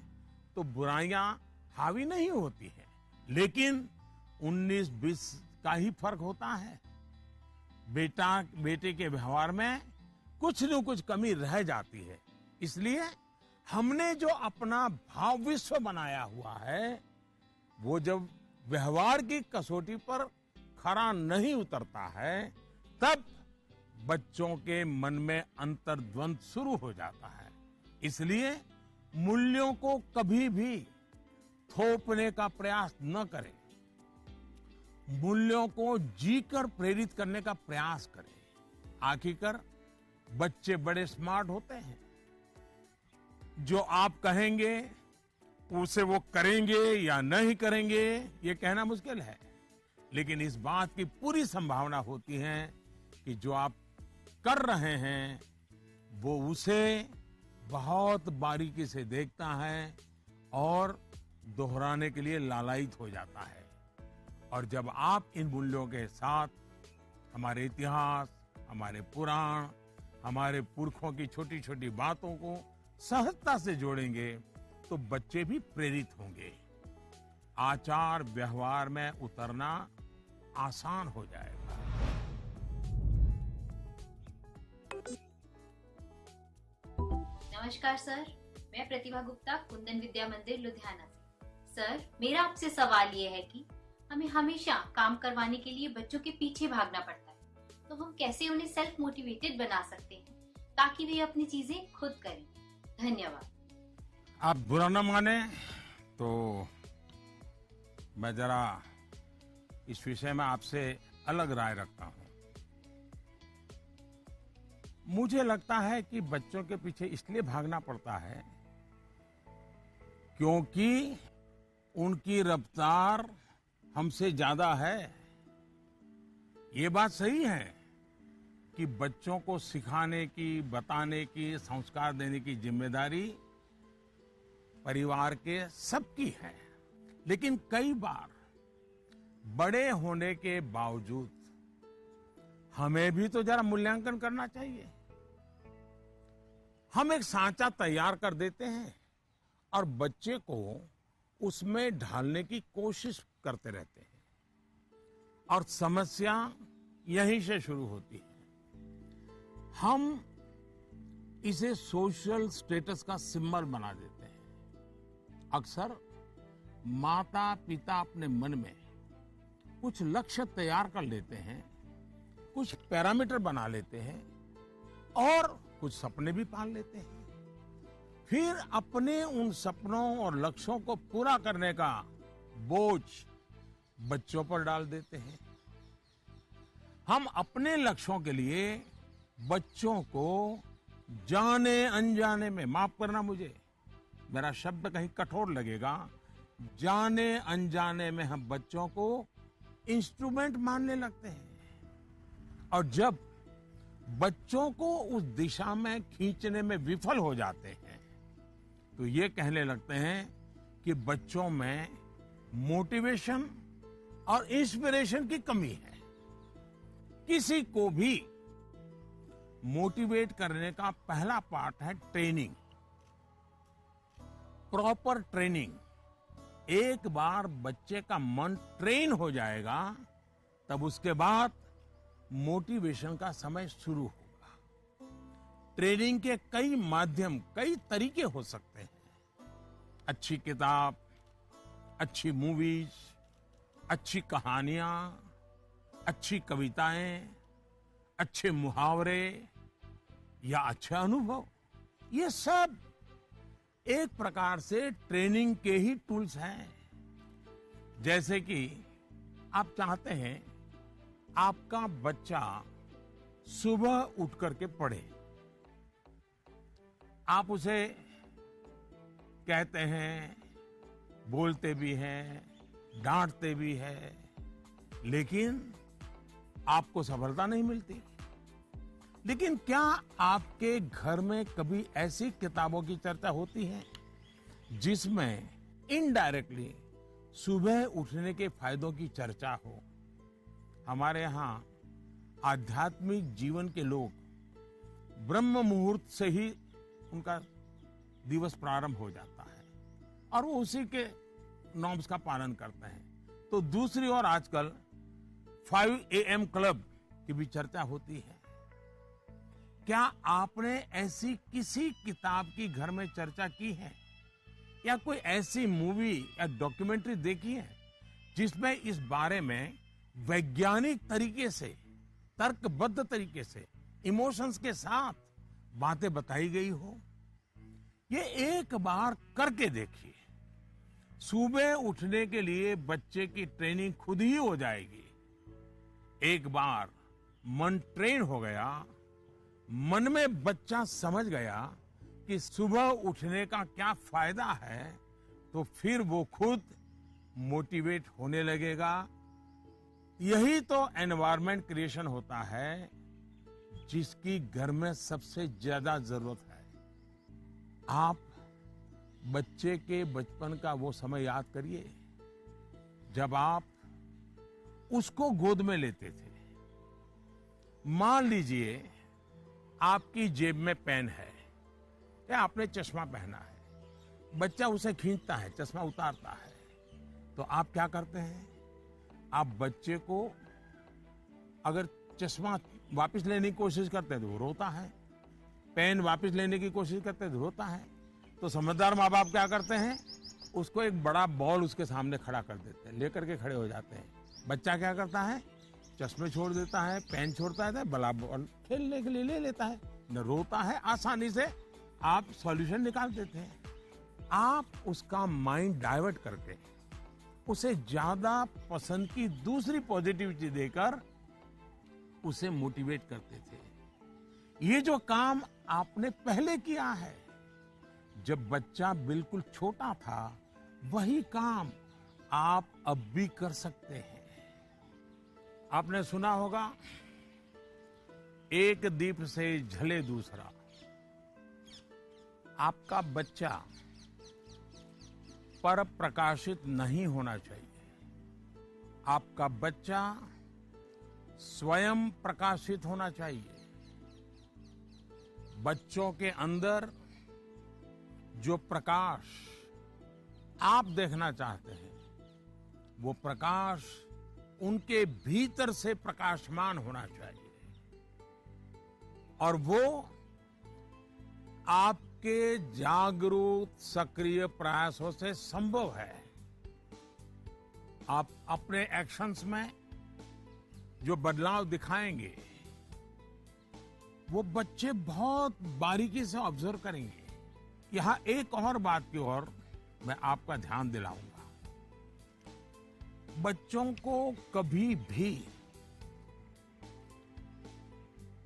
तो बुराइयां हावी नहीं होती हैं, लेकिन 19-20 का ही फर्क होता है। बेटे के व्यवहार में कुछ न कुछ कमी रह जाती है। इसलिए हमने जो अपना भाव विश्व बनाया हुआ है वो जब व्यवहार की कसौटी पर खरा नहीं उतरता है तब बच्चों के मन में अंतर्द्वंद शुरू हो जाता है। इसलिए मूल्यों को कभी भी थोपने का प्रयास न करें, मूल्यों को जीकर प्रेरित करने का प्रयास करें। आखिरकार बच्चे बड़े स्मार्ट होते हैं, जो आप कहेंगे उसे वो करेंगे या नहीं करेंगे ये कहना मुश्किल है, लेकिन इस बात की पूरी संभावना होती है कि जो आप कर रहे हैं वो उसे बहुत बारीकी से देखता है और दोहराने के लिए लालायित हो जाता है। और जब आप इन मूल्यों के साथ हमारे इतिहास, हमारे पुराण, हमारे पुरखों की छोटी छोटी बातों को सहजता से जोड़ेंगे तो बच्चे भी प्रेरित होंगे। आचार व्यवहार में उतरना आसान हो जाएगा। नमस्कार सर, मैं प्रतिभा गुप्ता, कुंदन विद्या मंदिर लुधियाना से। सर, मेरा आपसे सवाल ये है कि हमें हमेशा काम करवाने के लिए बच्चों के पीछे भागना पड़ता है, तो हम कैसे उन्हें सेल्फ मोटिवेटेड बना सकते हैं ताकि वे अपनी चीजें खुद करें? धन्यवाद। आप बुरा न माने तो मैं जरा इस विषय में आपसे अलग राय रखता हूं। मुझे लगता है कि बच्चों के पीछे इसलिए भागना पड़ता है क्योंकि उनकी रफ्तार हमसे ज्यादा है। ये बात सही है कि बच्चों को सिखाने की, बताने की, संस्कार देने की जिम्मेदारी परिवार के सबकी है, लेकिन कई बार बड़े होने के बावजूद हमें भी तो जरा मूल्यांकन करना चाहिए। हम एक सांचा तैयार कर देते हैं और बच्चे को उसमें ढालने की कोशिश करते रहते हैं और समस्या यहीं से शुरू होती है। हम इसे सोशल स्टेटस का सिंबल बना देते हैं। अक्सर माता पिता अपने मन में कुछ लक्ष्य तैयार कर लेते हैं, कुछ पैरामीटर बना लेते हैं और कुछ सपने भी पाल लेते हैं। फिर अपने उन सपनों और लक्ष्यों को पूरा करने का बोझ बच्चों पर डाल देते हैं। हम अपने लक्ष्यों के लिए बच्चों को जाने अनजाने में, माफ करना मुझे, मेरा शब्द कहीं कठोर लगेगा, जाने अनजाने में हम बच्चों को इंस्ट्रूमेंट मानने लगते हैं। और जब बच्चों को उस दिशा में खींचने में विफल हो जाते हैं तो ये कहने लगते हैं कि बच्चों में मोटिवेशन और इंस्पिरेशन की कमी है। किसी को भी मोटिवेट करने का पहला पार्ट है ट्रेनिंग, प्रॉपर ट्रेनिंग। एक बार बच्चे का मन ट्रेन हो जाएगा तब उसके बाद मोटिवेशन का समय शुरू होगा। ट्रेनिंग के कई माध्यम, कई तरीके हो सकते हैं। अच्छी किताब, अच्छी मूवीज, अच्छी कहानियां, अच्छी कविताएं, अच्छे मुहावरे या अच्छे अनुभव, ये सब एक प्रकार से ट्रेनिंग के ही टूल्स हैं। जैसे कि आप चाहते हैं आपका बच्चा सुबह उठ करके पढ़े, आप उसे कहते हैं, बोलते भी हैं, डांटते भी हैं, लेकिन आपको सफलता नहीं मिलती। लेकिन क्या आपके घर में कभी ऐसी किताबों की चर्चा होती है जिसमें इनडायरेक्टली सुबह उठने के फायदों की चर्चा हो? हमारे यहाँ आध्यात्मिक जीवन के लोग ब्रह्म मुहूर्त से ही उनका दिवस प्रारंभ हो जाता है और वो उसी के नॉर्म्स का पालन करते हैं। तो दूसरी ओर आजकल 5 AM क्लब की भी चर्चा होती है। क्या आपने ऐसी किसी किताब की घर में चर्चा की है या कोई ऐसी मूवी या डॉक्यूमेंट्री देखी है जिसमें इस बारे में वैज्ञानिक तरीके से, तर्कबद्ध तरीके से, इमोशंस के साथ बातें बताई गई हो? ये एक बार करके देखिए। सुबह उठने के लिए बच्चे की ट्रेनिंग खुद ही हो जाएगी। एक बार मन ट्रेन हो गया, मन में बच्चा समझ गया कि सुबह उठने का क्या फायदा है, तो फिर वो खुद मोटिवेट होने लगेगा। यही तो एनवायरनमेंट क्रिएशन होता है जिसकी घर में सबसे ज्यादा जरूरत है। आप बच्चे के बचपन का वो समय याद करिए जब आप उसको गोद में लेते थे। मान लीजिए आपकी जेब में पेन है या आपने चश्मा पहना है, बच्चा उसे खींचता है, चश्मा उतारता है, तो आप क्या करते हैं? आप बच्चे को अगर चश्मा वापस लेने की कोशिश करते हैं तो वो रोता है, पेन वापस लेने की कोशिश करते हैं तो रोता है। तो समझदार माँ बाप क्या करते हैं? उसको एक बड़ा बॉल उसके सामने खड़ा कर देते हैं, लेकर के खड़े हो जाते हैं। बच्चा क्या करता है? चश्मे छोड़ देता है, पेन छोड़ता है, बड़ा बॉल खेलने के लिए ले लेता है, न रोता है। आसानी से आप सॉल्यूशन निकाल देते हैं। आप उसका माइंड डाइवर्ट करके उसे ज्यादा पसंद की दूसरी पॉजिटिविटी देकर उसे मोटिवेट करते थे। ये जो काम आपने पहले किया है जब बच्चा बिल्कुल छोटा था, वही काम आप अब भी कर सकते हैं। आपने सुना होगा, एक दीप से जले दूसरा। आपका बच्चा पर प्रकाशित नहीं होना चाहिए। आपका बच्चा स्वयं प्रकाशित होना चाहिए। बच्चों के अंदर जो प्रकाश आप देखना चाहते हैं, वो प्रकाश उनके भीतर से प्रकाशमान होना चाहिए और वो आपके जागरूक सक्रिय प्रयासों से संभव है। आप अपने एक्शंस में जो बदलाव दिखाएंगे वो बच्चे बहुत बारीकी से ऑब्जर्व करेंगे। यहां एक और बात की ओर मैं आपका ध्यान दिलाऊंगा। बच्चों को कभी भी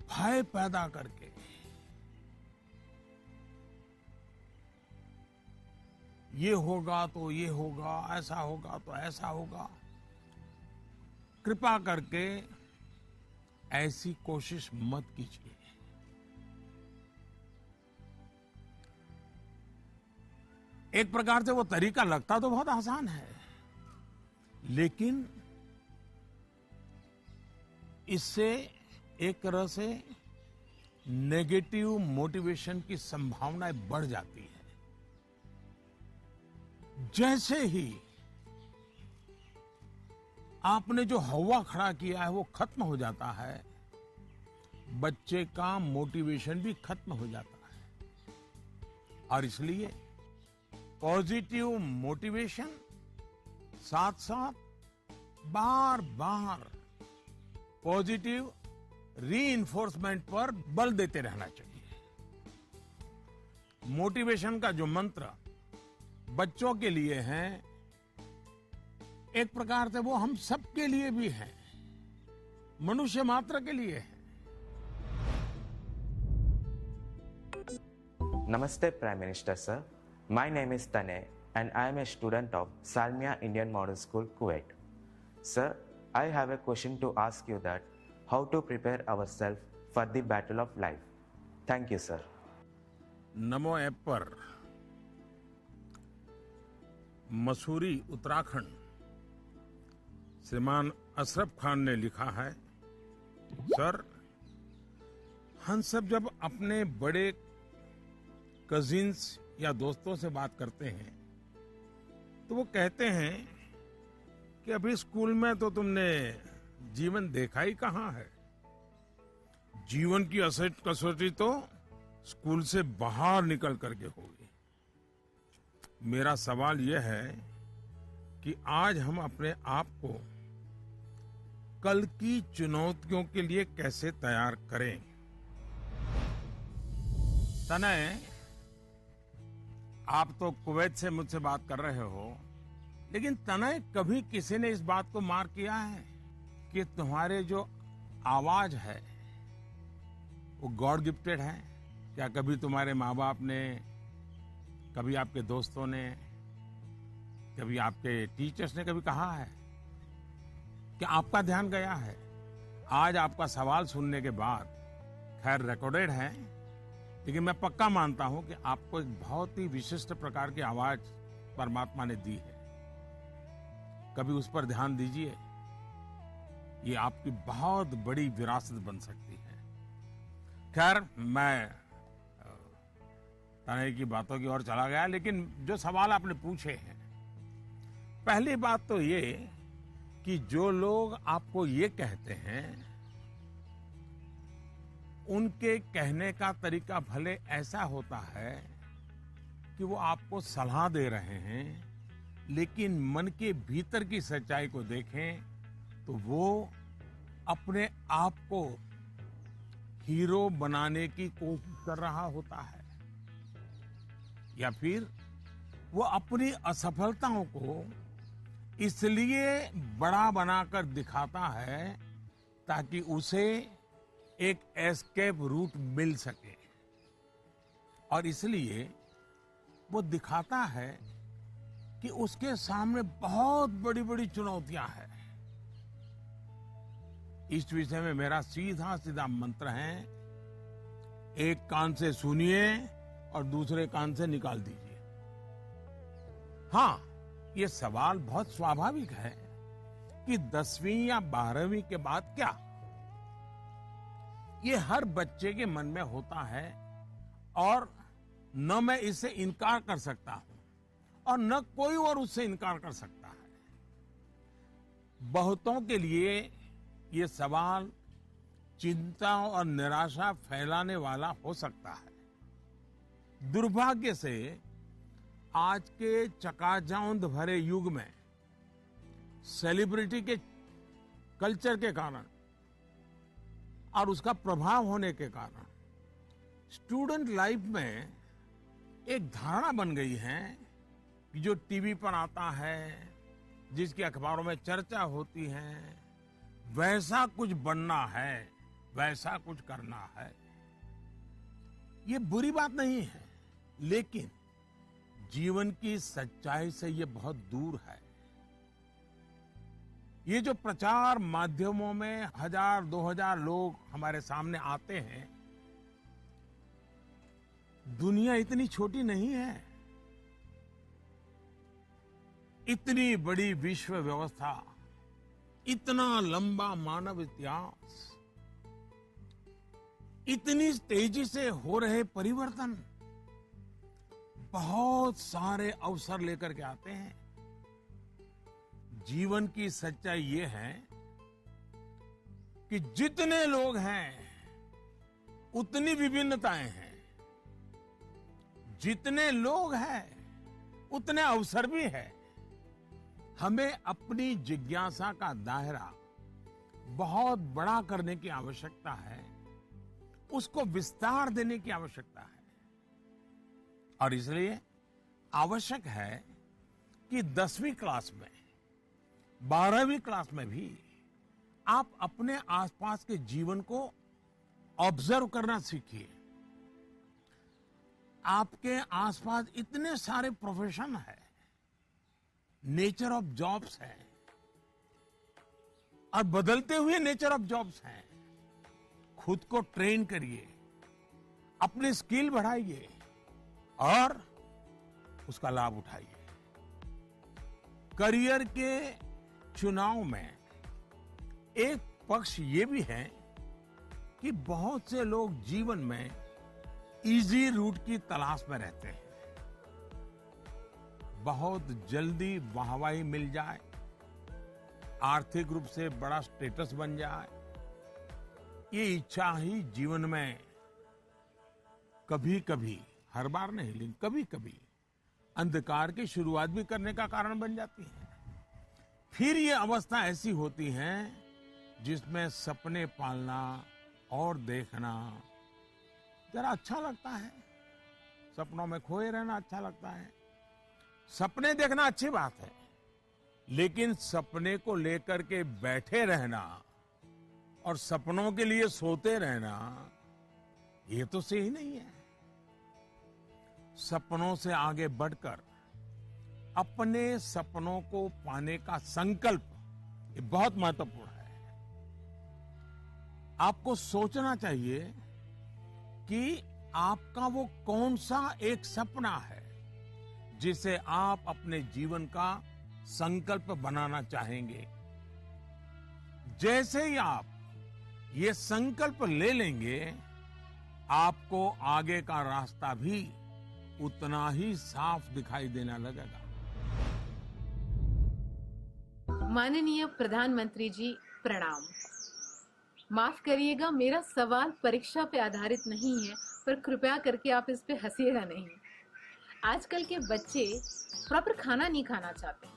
भय पैदा करके ये होगा तो ये होगा, ऐसा होगा तो ऐसा होगा, कृपा करके ऐसी कोशिश मत कीजिए। एक प्रकार से वो तरीका लगता तो बहुत आसान है, लेकिन इससे एक तरह से नेगेटिव मोटिवेशन की संभावनाएं बढ़ जाती है। जैसे ही आपने जो हवा खड़ा किया है वो खत्म हो जाता है, बच्चे का मोटिवेशन भी खत्म हो जाता है। और इसलिए पॉजिटिव मोटिवेशन साथ साथ बार बार पॉजिटिव रीइंफोर्समेंट पर बल देते रहना चाहिए। मोटिवेशन का जो मंत्र बच्चों के लिए है, एक प्रकार से वो हम सबके लिए भी है, मनुष्य मात्र के लिए है। Namaste, Prime Minister sir. My name is Tanay and I am a student of Salmia Indian Model School, Kuwait. Sir, I have a question to ask you that how to prepare ourselves for the battle of life. Thank you, sir. NaMo app पर मसूरी उत्तराखंड श्रीमान अशरफ खान ने लिखा है, sir हम सब जब अपने बड़े कजिन्स या दोस्तों से बात करते हैं तो वो कहते हैं कि अभी स्कूल में तो तुमने जीवन देखा ही कहाँ है। जीवन की असली कसौटी तो स्कूल से बाहर निकल करके होगी। मेरा सवाल यह है कि आज हम अपने आप को कल की चुनौतियों के लिए कैसे तैयार करें। तनय, आप तो कुवैत से मुझसे बात कर रहे हो, लेकिन तनय कभी किसी ने इस बात को मार्क किया है कि तुम्हारे जो आवाज है वो गॉड गिफ्टेड है? क्या कभी तुम्हारे माँ बाप ने, कभी आपके दोस्तों ने, कभी आपके टीचर्स ने कभी कहा है कि आपका ध्यान गया है? आज आपका सवाल सुनने के बाद, खैर रिकॉर्डेड है, लेकिन मैं पक्का मानता हूं कि आपको एक बहुत ही विशिष्ट प्रकार की आवाज परमात्मा ने दी है। कभी उस पर ध्यान दीजिए, ये आपकी बहुत बड़ी विरासत बन सकती है। खैर, मैं तनय की बातों की ओर चला गया, लेकिन जो सवाल आपने पूछे हैं, पहली बात तो ये कि जो लोग आपको ये कहते हैं उनके कहने का तरीका भले ऐसा होता है कि वो आपको सलाह दे रहे हैं, लेकिन मन के भीतर की सच्चाई को देखें तो वो अपने आप को हीरो बनाने की कोशिश कर रहा होता है, या फिर वो अपनी असफलताओं को इसलिए बड़ा बनाकर दिखाता है ताकि उसे एक एस्केप रूट मिल सके, और इसलिए वो दिखाता है कि उसके सामने बहुत बड़ी बड़ी चुनौतियां हैं। इस विषय में मेरा सीधा सीधा मंत्र है, एक कान से सुनिए और दूसरे कान से निकाल दीजिए। हाँ, ये सवाल बहुत स्वाभाविक है कि 10वीं या 12वीं के बाद क्या? ये हर बच्चे के मन में होता है, और न मैं इससे इनकार कर सकता हूं और न कोई और उससे इनकार कर सकता है। बहुतों के लिए ये सवाल चिंता और निराशा फैलाने वाला हो सकता है। दुर्भाग्य से आज के चकाचौंध भरे युग में सेलिब्रिटी के कल्चर के कारण और उसका प्रभाव होने के कारण स्टूडेंट लाइफ में एक धारणा बन गई है कि जो टीवी पर आता है, जिसकी अखबारों में चर्चा होती है, वैसा कुछ बनना है, वैसा कुछ करना है। ये बुरी बात नहीं है, लेकिन जीवन की सच्चाई से ये बहुत दूर है। ये जो प्रचार माध्यमों में 1000-2000 लोग हमारे सामने आते हैं, दुनिया इतनी छोटी नहीं है। इतनी बड़ी विश्व व्यवस्था, इतना लंबा मानव इतिहास, इतनी तेजी से हो रहे परिवर्तन बहुत सारे अवसर लेकर के आते हैं। जीवन की सच्चाई ये है कि जितने लोग हैं उतनी विभिन्नताएं हैं, जितने लोग हैं उतने अवसर भी है। हमें अपनी जिज्ञासा का दायरा बहुत बड़ा करने की आवश्यकता है, उसको विस्तार देने की आवश्यकता है, और इसलिए आवश्यक है कि 10वीं क्लास में, 12वीं क्लास में भी आप अपने आसपास के जीवन को ऑब्जर्व करना सीखिए। आपके आसपास इतने सारे प्रोफेशन है, नेचर ऑफ जॉब्स है, और बदलते हुए नेचर ऑफ जॉब्स हैं। खुद को ट्रेन करिए, अपनी स्किल बढ़ाइए और उसका लाभ उठाइए। करियर के चुनाव में एक पक्ष ये भी है कि बहुत से लोग जीवन में इजी रूट की तलाश में रहते हैं। बहुत जल्दी वाहवाही मिल जाए, आर्थिक रूप से बड़ा स्टेटस बन जाए, ये इच्छा ही जीवन में कभी कभी, हर बार नहीं लेकिन कभी कभी अंधकार की शुरुआत भी करने का कारण बन जाती है। फिर ये अवस्था ऐसी होती है जिसमें सपने पालना और देखना जरा अच्छा लगता है, सपनों में खोए रहना अच्छा लगता है। सपने देखना अच्छी बात है, लेकिन सपने को लेकर के बैठे रहना और सपनों के लिए सोते रहना, ये तो सही नहीं है। सपनों से आगे बढ़कर अपने सपनों को पाने का संकल्प, ये बहुत महत्वपूर्ण है। आपको सोचना चाहिए कि आपका वो कौन सा एक सपना है जिसे आप अपने जीवन का संकल्प बनाना चाहेंगे। जैसे ही आप ये संकल्प ले लेंगे, आपको आगे का रास्ता भी उतना ही साफ दिखाई देने लगेगा। माननीय प्रधानमंत्री जी, प्रणाम। माफ करिएगा, मेरा सवाल परीक्षा पे आधारित नहीं है, पर कृपया करके आप इस पे हंसिएगा नहीं। आजकल के बच्चे प्रॉपर खाना नहीं खाना चाहते,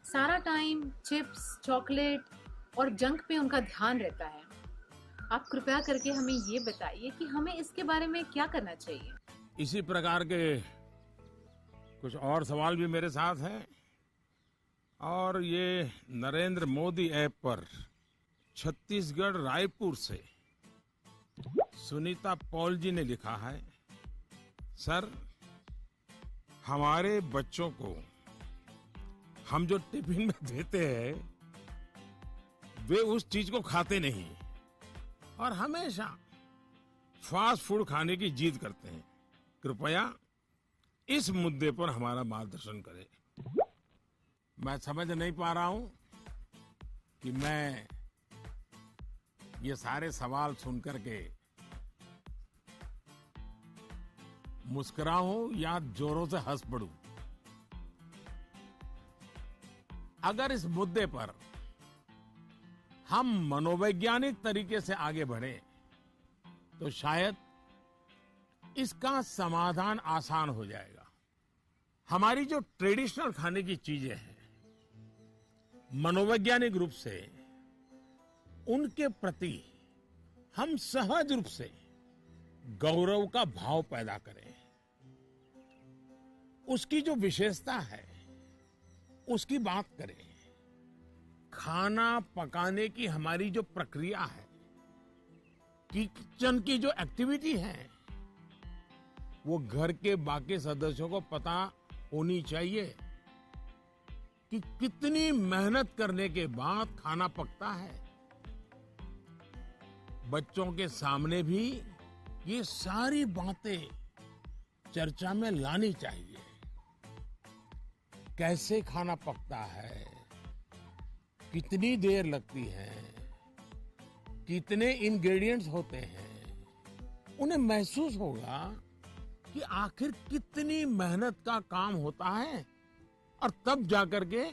सारा टाइम चिप्स, चॉकलेट और जंक पे उनका ध्यान रहता है। आप कृपया करके हमें ये बताइए कि हमें इसके बारे में क्या करना चाहिए। इसी प्रकार के कुछ और सवाल भी मेरे साथ हैं, और ये नरेंद्र मोदी ऐप पर छत्तीसगढ़ रायपुर से सुनीता पॉल जी ने लिखा है, सर हमारे बच्चों को हम जो टिफिन में देते हैं वे उस चीज को खाते नहीं और हमेशा फास्ट फूड खाने की जिद करते हैं। कृपया इस मुद्दे पर हमारा मार्गदर्शन करें। मैं समझ नहीं पा रहा हूं कि मैं ये सारे सवाल सुनकर के मुस्कुराऊं या जोरों से हंस पड़ूं। अगर इस मुद्दे पर हम मनोवैज्ञानिक तरीके से आगे बढ़े तो शायद इसका समाधान आसान हो जाएगा। हमारी जो ट्रेडिशनल खाने की चीजें हैं, मनोवैज्ञानिक रूप से उनके प्रति हम सहज रूप से गौरव का भाव पैदा करें। उसकी जो विशेषता है उसकी बात करें। खाना पकाने की हमारी जो प्रक्रिया है, किचन की जो एक्टिविटी है, वो घर के बाकी सदस्यों को पता होनी चाहिए कि कितनी मेहनत करने के बाद खाना पकता है। बच्चों के सामने भी ये सारी बातें चर्चा में लानी चाहिए। कैसे खाना पकता है, कितनी देर लगती है, कितने इंग्रेडिएंट्स होते हैं, उन्हें महसूस होगा कि आखिर कितनी मेहनत का काम होता है और तब जाकर के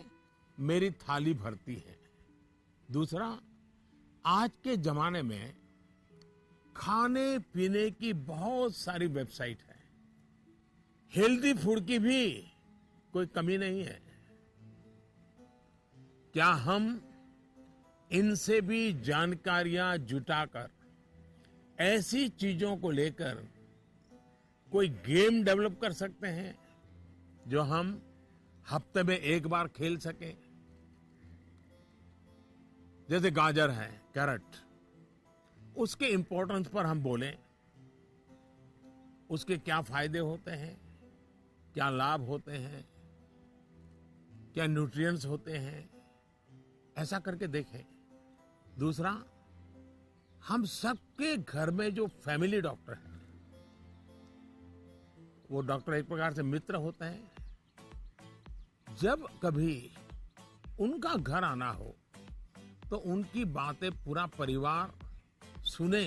मेरी थाली भरती है। दूसरा, आज के जमाने में खाने पीने की बहुत सारी वेबसाइट है, हेल्दी फूड की भी कोई कमी नहीं है। क्या हम इनसे भी जानकारियां जुटाकर ऐसी चीजों को लेकर कोई गेम डेवलप कर सकते हैं जो हम हफ्ते में एक बार खेल सकें? जैसे गाजर है, कैरेट, उसके इंपॉर्टेंस पर हम बोलें, उसके क्या फायदे होते हैं, क्या लाभ होते हैं, क्या न्यूट्रिएंट्स होते हैं, ऐसा करके देखें। दूसरा, हम सबके घर में जो फैमिली डॉक्टर हैं, वो डॉक्टर एक प्रकार से मित्र होते हैं। जब कभी उनका घर आना हो तो उनकी बातें पूरा परिवार सुने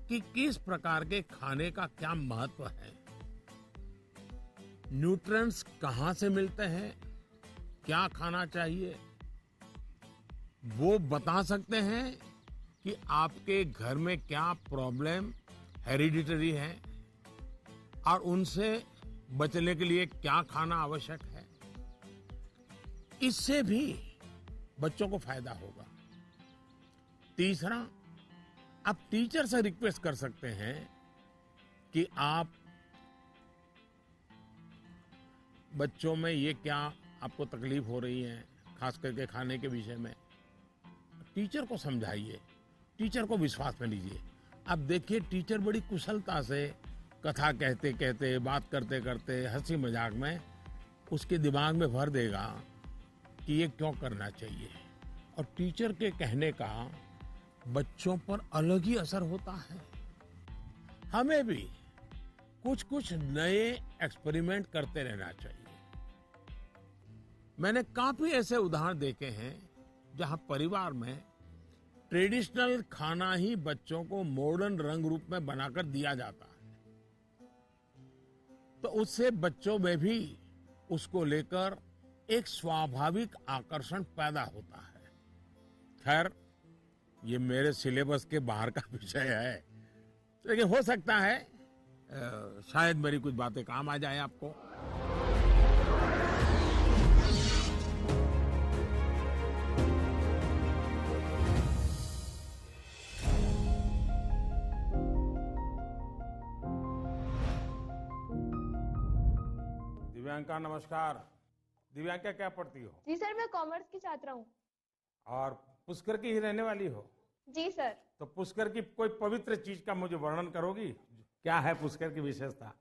कि किस प्रकार के खाने का क्या महत्व है, न्यूट्रिएंट्स कहां से मिलते हैं, क्या खाना चाहिए, वो बता सकते हैं कि आपके घर में क्या प्रॉब्लम हेरिडिटरी है और उनसे बचने के लिए क्या खाना आवश्यक है। इससे भी बच्चों को फायदा होगा। तीसरा, आप टीचर से रिक्वेस्ट कर सकते हैं कि आप बच्चों में ये क्या आपको तकलीफ हो रही है, खास करके खाने के विषय में, टीचर को समझाइए, टीचर को विश्वास में लीजिए। अब देखिए, टीचर बड़ी कुशलता से कथा कहते कहते, बात करते करते, हंसी मजाक में उसके दिमाग में भर देगा कि ये क्यों करना चाहिए। और टीचर के कहने का बच्चों पर अलग ही असर होता है। हमें भी कुछ कुछ नए एक्सपेरिमेंट करते रहना चाहिए। मैंने काफी ऐसे उदाहरण देखे हैं जहां परिवार में ट्रेडिशनल खाना ही बच्चों को मॉडर्न रंग रूप में बनाकर दिया जाता है, तो उससे बच्चों में भी उसको लेकर एक स्वाभाविक आकर्षण पैदा होता है। खैर, ये मेरे सिलेबस के बाहर का विषय है, लेकिन हो सकता है शायद मेरी कुछ बातें काम आ जाए आपको। दिव्यांका नमस्कार। दिव्यांका क्या पढ़ती हो? जी सर, मैं कॉमर्स की छात्रा हूँ। और पुष्कर की ही रहने वाली हो? जी सर। तो पुष्कर की कोई पवित्र चीज का मुझे वर्णन करोगी? क्या है पुष्कर की विशेषता?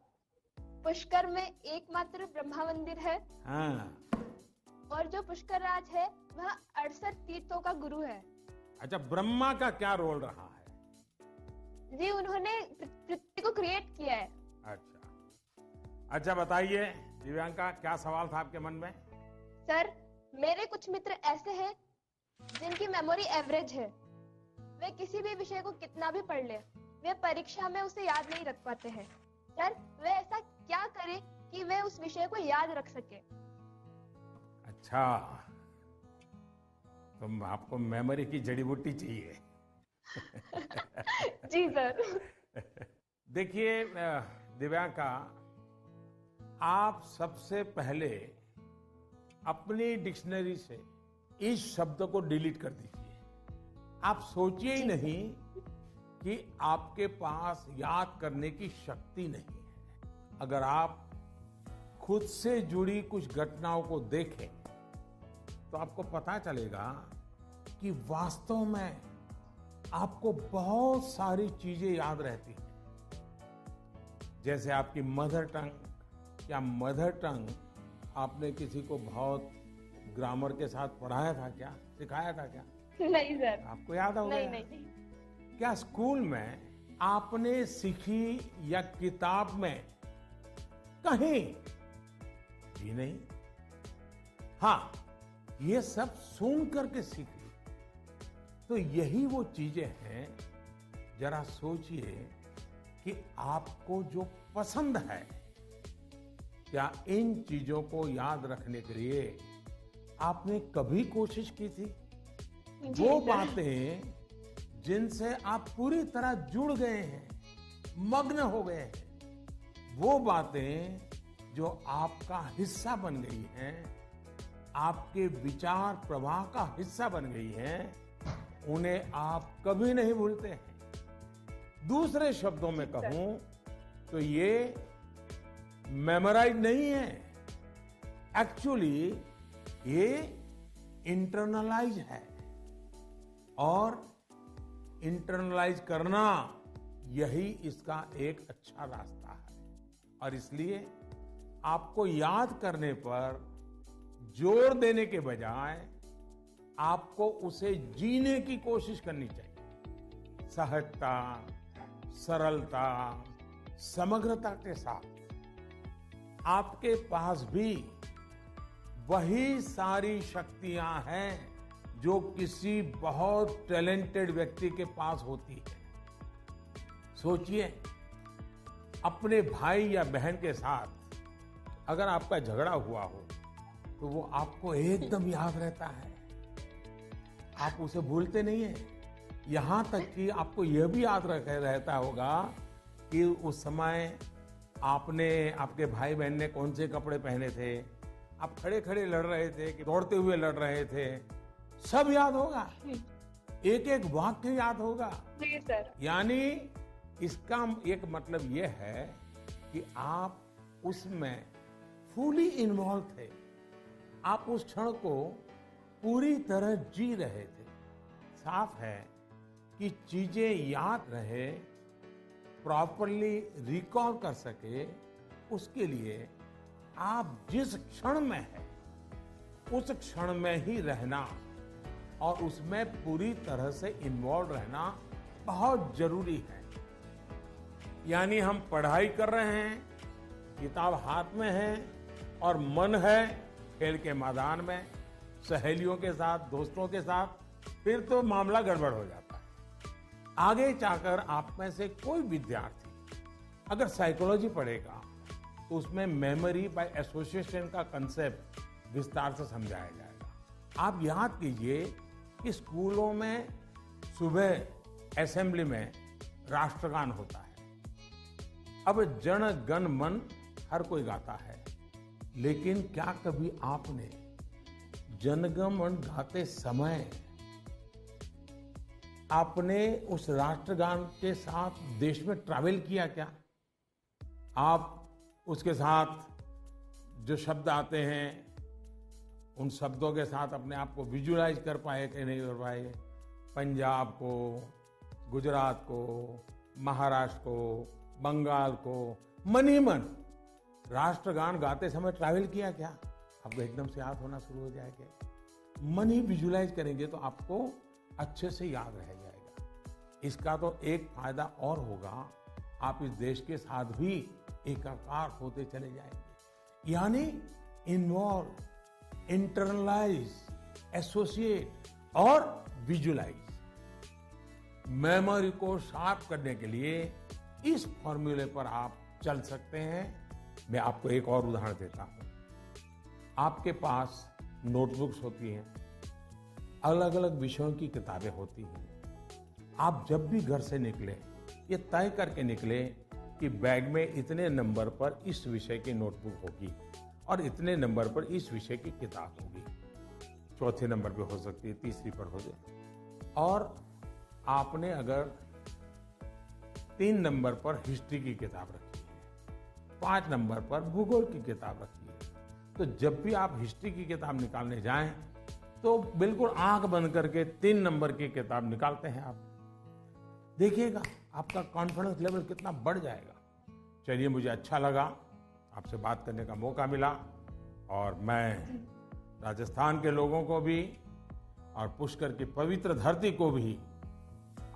पुष्कर में एकमात्र ब्रह्मा मंदिर है। हाँ। और जो पुष्कर राज है वह 68 तीर्थों का गुरु है। अच्छा, ब्रह्मा का क्या रोल रहा है? जी, उन्होंने पृथ्वी को क्रिएट किया है। अच्छा बताइए दिव्यांका, क्या सवाल था आपके मन में? सर, मेरे कुछ मित्र ऐसे हैं जिनकी मेमोरी एवरेज है। वे किसी भी विषय को कितना भी पढ़ ले, वे परीक्षा में उसे याद नहीं रख पाते हैं। सर, वे ऐसा क्या करें कि वे उस विषय को याद रख सके? अच्छा, तो आपको मेमोरी की जड़ी बूटी चाहिए। जी सर। देखिए दिव्यांका, आप सबसे पहले अपनी डिक्शनरी से इस शब्द को डिलीट कर दीजिए। आप सोचिए ही नहीं कि आपके पास याद करने की शक्ति नहीं है। अगर आप खुद से जुड़ी कुछ घटनाओं को देखें तो आपको पता चलेगा कि वास्तव में आपको बहुत सारी चीजें याद रहती हैं। जैसे आपकी मदर टंग, क्या मदर टंग आपने किसी को बहुत ग्रामर के साथ पढ़ाया था क्या, सिखाया था क्या? नहीं सर। आपको याद होगा? नहीं। क्या स्कूल में आपने सीखी या किताब में कहीं भी नहीं? हाँ, ये सब सुन करके सीखी। तो यही वो चीजें हैं, जरा सोचिए कि आपको जो पसंद है, क्या इन चीजों को याद रखने के लिए आपने कभी कोशिश की थी? वो बातें जिनसे आप पूरी तरह जुड़ गए हैं, मग्न हो गए हैं, वो बातें जो आपका हिस्सा बन गई हैं, आपके विचार प्रवाह का हिस्सा बन गई हैं, उन्हें आप कभी नहीं भूलते हैं। दूसरे शब्दों में कहूं तो ये मेमोराइज नहीं है, एक्चुअली ये इंटरनलाइज है। और इंटरनलाइज करना यही इसका एक अच्छा रास्ता है। और इसलिए आपको याद करने पर जोर देने के बजाय आपको उसे जीने की कोशिश करनी चाहिए, सहजता, सरलता, समग्रता के साथ आपके पास भी वही सारी शक्तियां हैं जो किसी बहुत टैलेंटेड व्यक्ति के पास होती है। सोचिए, अपने भाई या बहन के साथ अगर आपका झगड़ा हुआ हो तो वो आपको एकदम याद रहता है, आप उसे भूलते नहीं है। यहां तक कि आपको यह भी याद रहता होगा कि उस समय आपके भाई बहन ने कौन से कपड़े पहने थे, आप खड़े खड़े लड़ रहे थे कि दौड़ते हुए लड़ रहे थे, सब याद होगा, एक एक वाक्य याद होगा। जी सर। यानी इसका एक मतलब यह है कि आप उसमें फुली इन्वॉल्व थे, आप उस क्षण को पूरी तरह जी रहे थे। साफ है कि चीजें याद रहे, प्रॉपरली रिकॉल कर सके, उसके लिए आप जिस क्षण में हैं उस क्षण में ही रहना और उसमें पूरी तरह से इन्वॉल्व रहना बहुत जरूरी है। यानी हम पढ़ाई कर रहे हैं, किताब हाथ में है और मन है खेल के मैदान में, सहेलियों के साथ, दोस्तों के साथ, फिर तो मामला गड़बड़ हो जाता है। आगे जाकर आप में से कोई विद्यार्थी अगर साइकोलॉजी पढ़ेगा तो उसमें मेमोरी बाय एसोसिएशन का कंसेप्ट विस्तार से समझाया जाएगा। आप याद कीजिए कि स्कूलों में सुबह असेंबली में राष्ट्रगान होता है। अब जन गण मन हर कोई गाता है, लेकिन क्या कभी आपने जनगण मन गाते समय आपने उस राष्ट्रगान के साथ देश में ट्रैवल किया क्या? आप उसके साथ जो शब्द आते हैं उन शब्दों के साथ अपने आप को विजुलाइज कर पाए कि नहीं कर पाए? पंजाब को, गुजरात को, महाराष्ट्र को, बंगाल को मन ही मन राष्ट्रगान गाते समय ट्रैवल किया क्या? आपको एकदम से याद होना शुरू हो जाएगा। मन ही विजुलाइज करेंगे तो आपको अच्छे से याद रह जाएगा। इसका तो एक फायदा और होगा, आप इस देश के साथ भी एकाकार होते चले जाएंगे। यानी इन्वॉल्व, इंटरनलाइज, एसोसिएट और विजुलाइज। मेमोरी को शार्प करने के लिए इस फॉर्मूले पर आप चल सकते हैं। मैं आपको एक और उदाहरण देता हूं। आपके पास नोटबुक्स होती हैं, अलग अलग विषयों की किताबें होती हैं। आप जब भी घर से निकले ये तय करके निकले कि बैग में इतने नंबर पर इस विषय की नोटबुक होगी और इतने नंबर पर इस विषय की किताब होगी। चौथे नंबर पे हो सकती है, तीसरी पर हो जाए। और आपने अगर 3 नंबर पर हिस्ट्री की किताब रखी है, 5 नंबर पर भूगोल की किताब रखी है, तो जब भी आप हिस्ट्री की किताब निकालने जाएं तो बिल्कुल आंख बंद करके 3 नंबर की किताब निकालते हैं आप। देखिएगा आपका कॉन्फिडेंस लेवल कितना बढ़ जाएगा। चलिए, मुझे अच्छा लगा, आपसे बात करने का मौका मिला और मैं राजस्थान के लोगों को भी और पुष्कर की पवित्र धरती को भी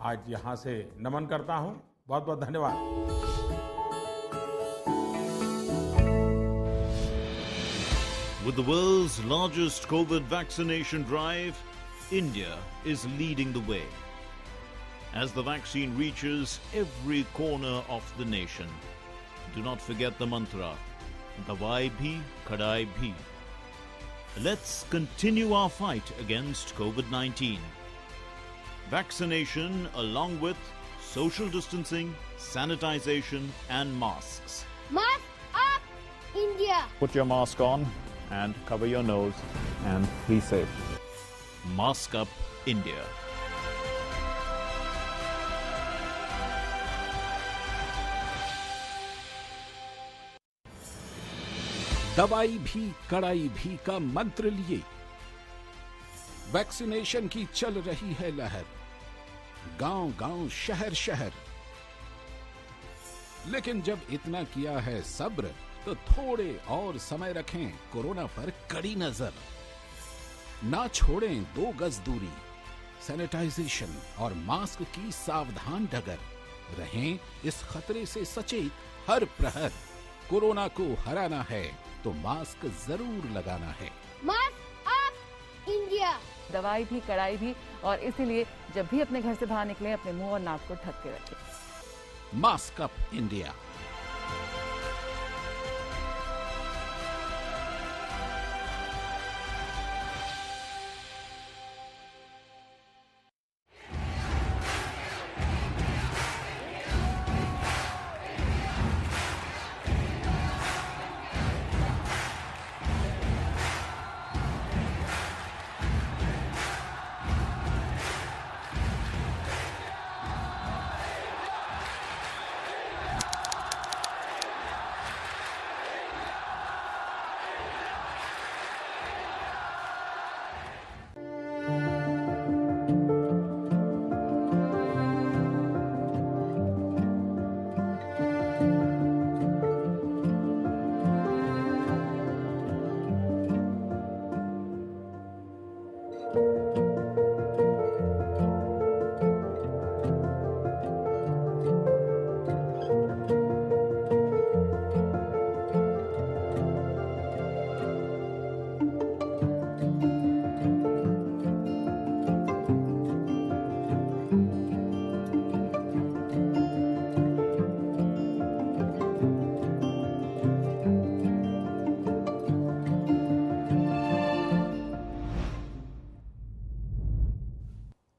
आज यहां से नमन करता हूं। बहुत बहुत धन्यवाद। With the world's largest COVID vaccination drive, India is leading the way. As the vaccine reaches every corner of the nation, do not forget the mantra, Dawai bhi, Kadai bhi. Let's continue our fight against COVID-19. Vaccination along with social distancing, sanitization and masks. Mask up, India! Put your mask on and cover your nose and be safe. Mask up, India. दवाई भी कड़ाई भी का मंत्र लिए vaccination की चल रही है लहर, गांव गांव शहर शहर। लेकिन जब इतना किया है सब्र तो थोड़े और समय रखें कोरोना पर कड़ी नजर। ना छोड़ें 2 गज दूरी, सैनिटाइजेशन और मास्क की सावधान डगर। रहें इस खतरे से सचेत हर प्रहर। कोरोना को हराना है तो मास्क जरूर लगाना है। Mask up India. दवाई भी, कड़ाई भी, और इसीलिए जब भी अपने घर से बाहर निकलें अपने मुंह और नाक को ढक के रखें। Mask up India.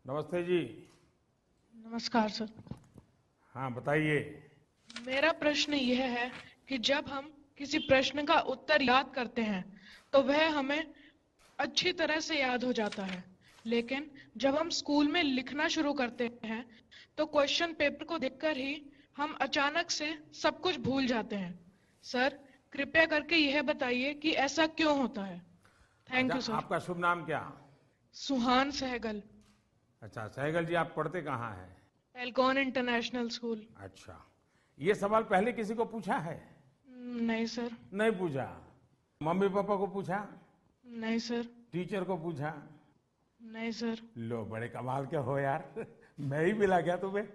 नमस्ते जी। नमस्कार सर। हाँ बताइए। मेरा प्रश्न यह है कि जब हम किसी प्रश्न का उत्तर याद करते हैं तो वह हमें अच्छी तरह से याद हो जाता है, लेकिन जब हम स्कूल में लिखना शुरू करते हैं तो क्वेश्चन पेपर को देखकर ही हम अचानक से सब कुछ भूल जाते हैं। सर कृपया करके यह बताइए कि ऐसा क्यों होता है। Thank you sir. आपका शुभ नाम क्या? सुहान सहगल। अच्छा सहगल जी, आप पढ़ते कहाँ हैं? Alcon international school. अच्छा, ये सवाल पहले किसी को पूछा है? नहीं सर। नहीं पूछा। मम्मी पापा को पूछा? नहीं सर। टीचर को पूछा? नहीं सर। लो बड़े कमाल के हो यार, मैं ही मिला गया तुम्हें।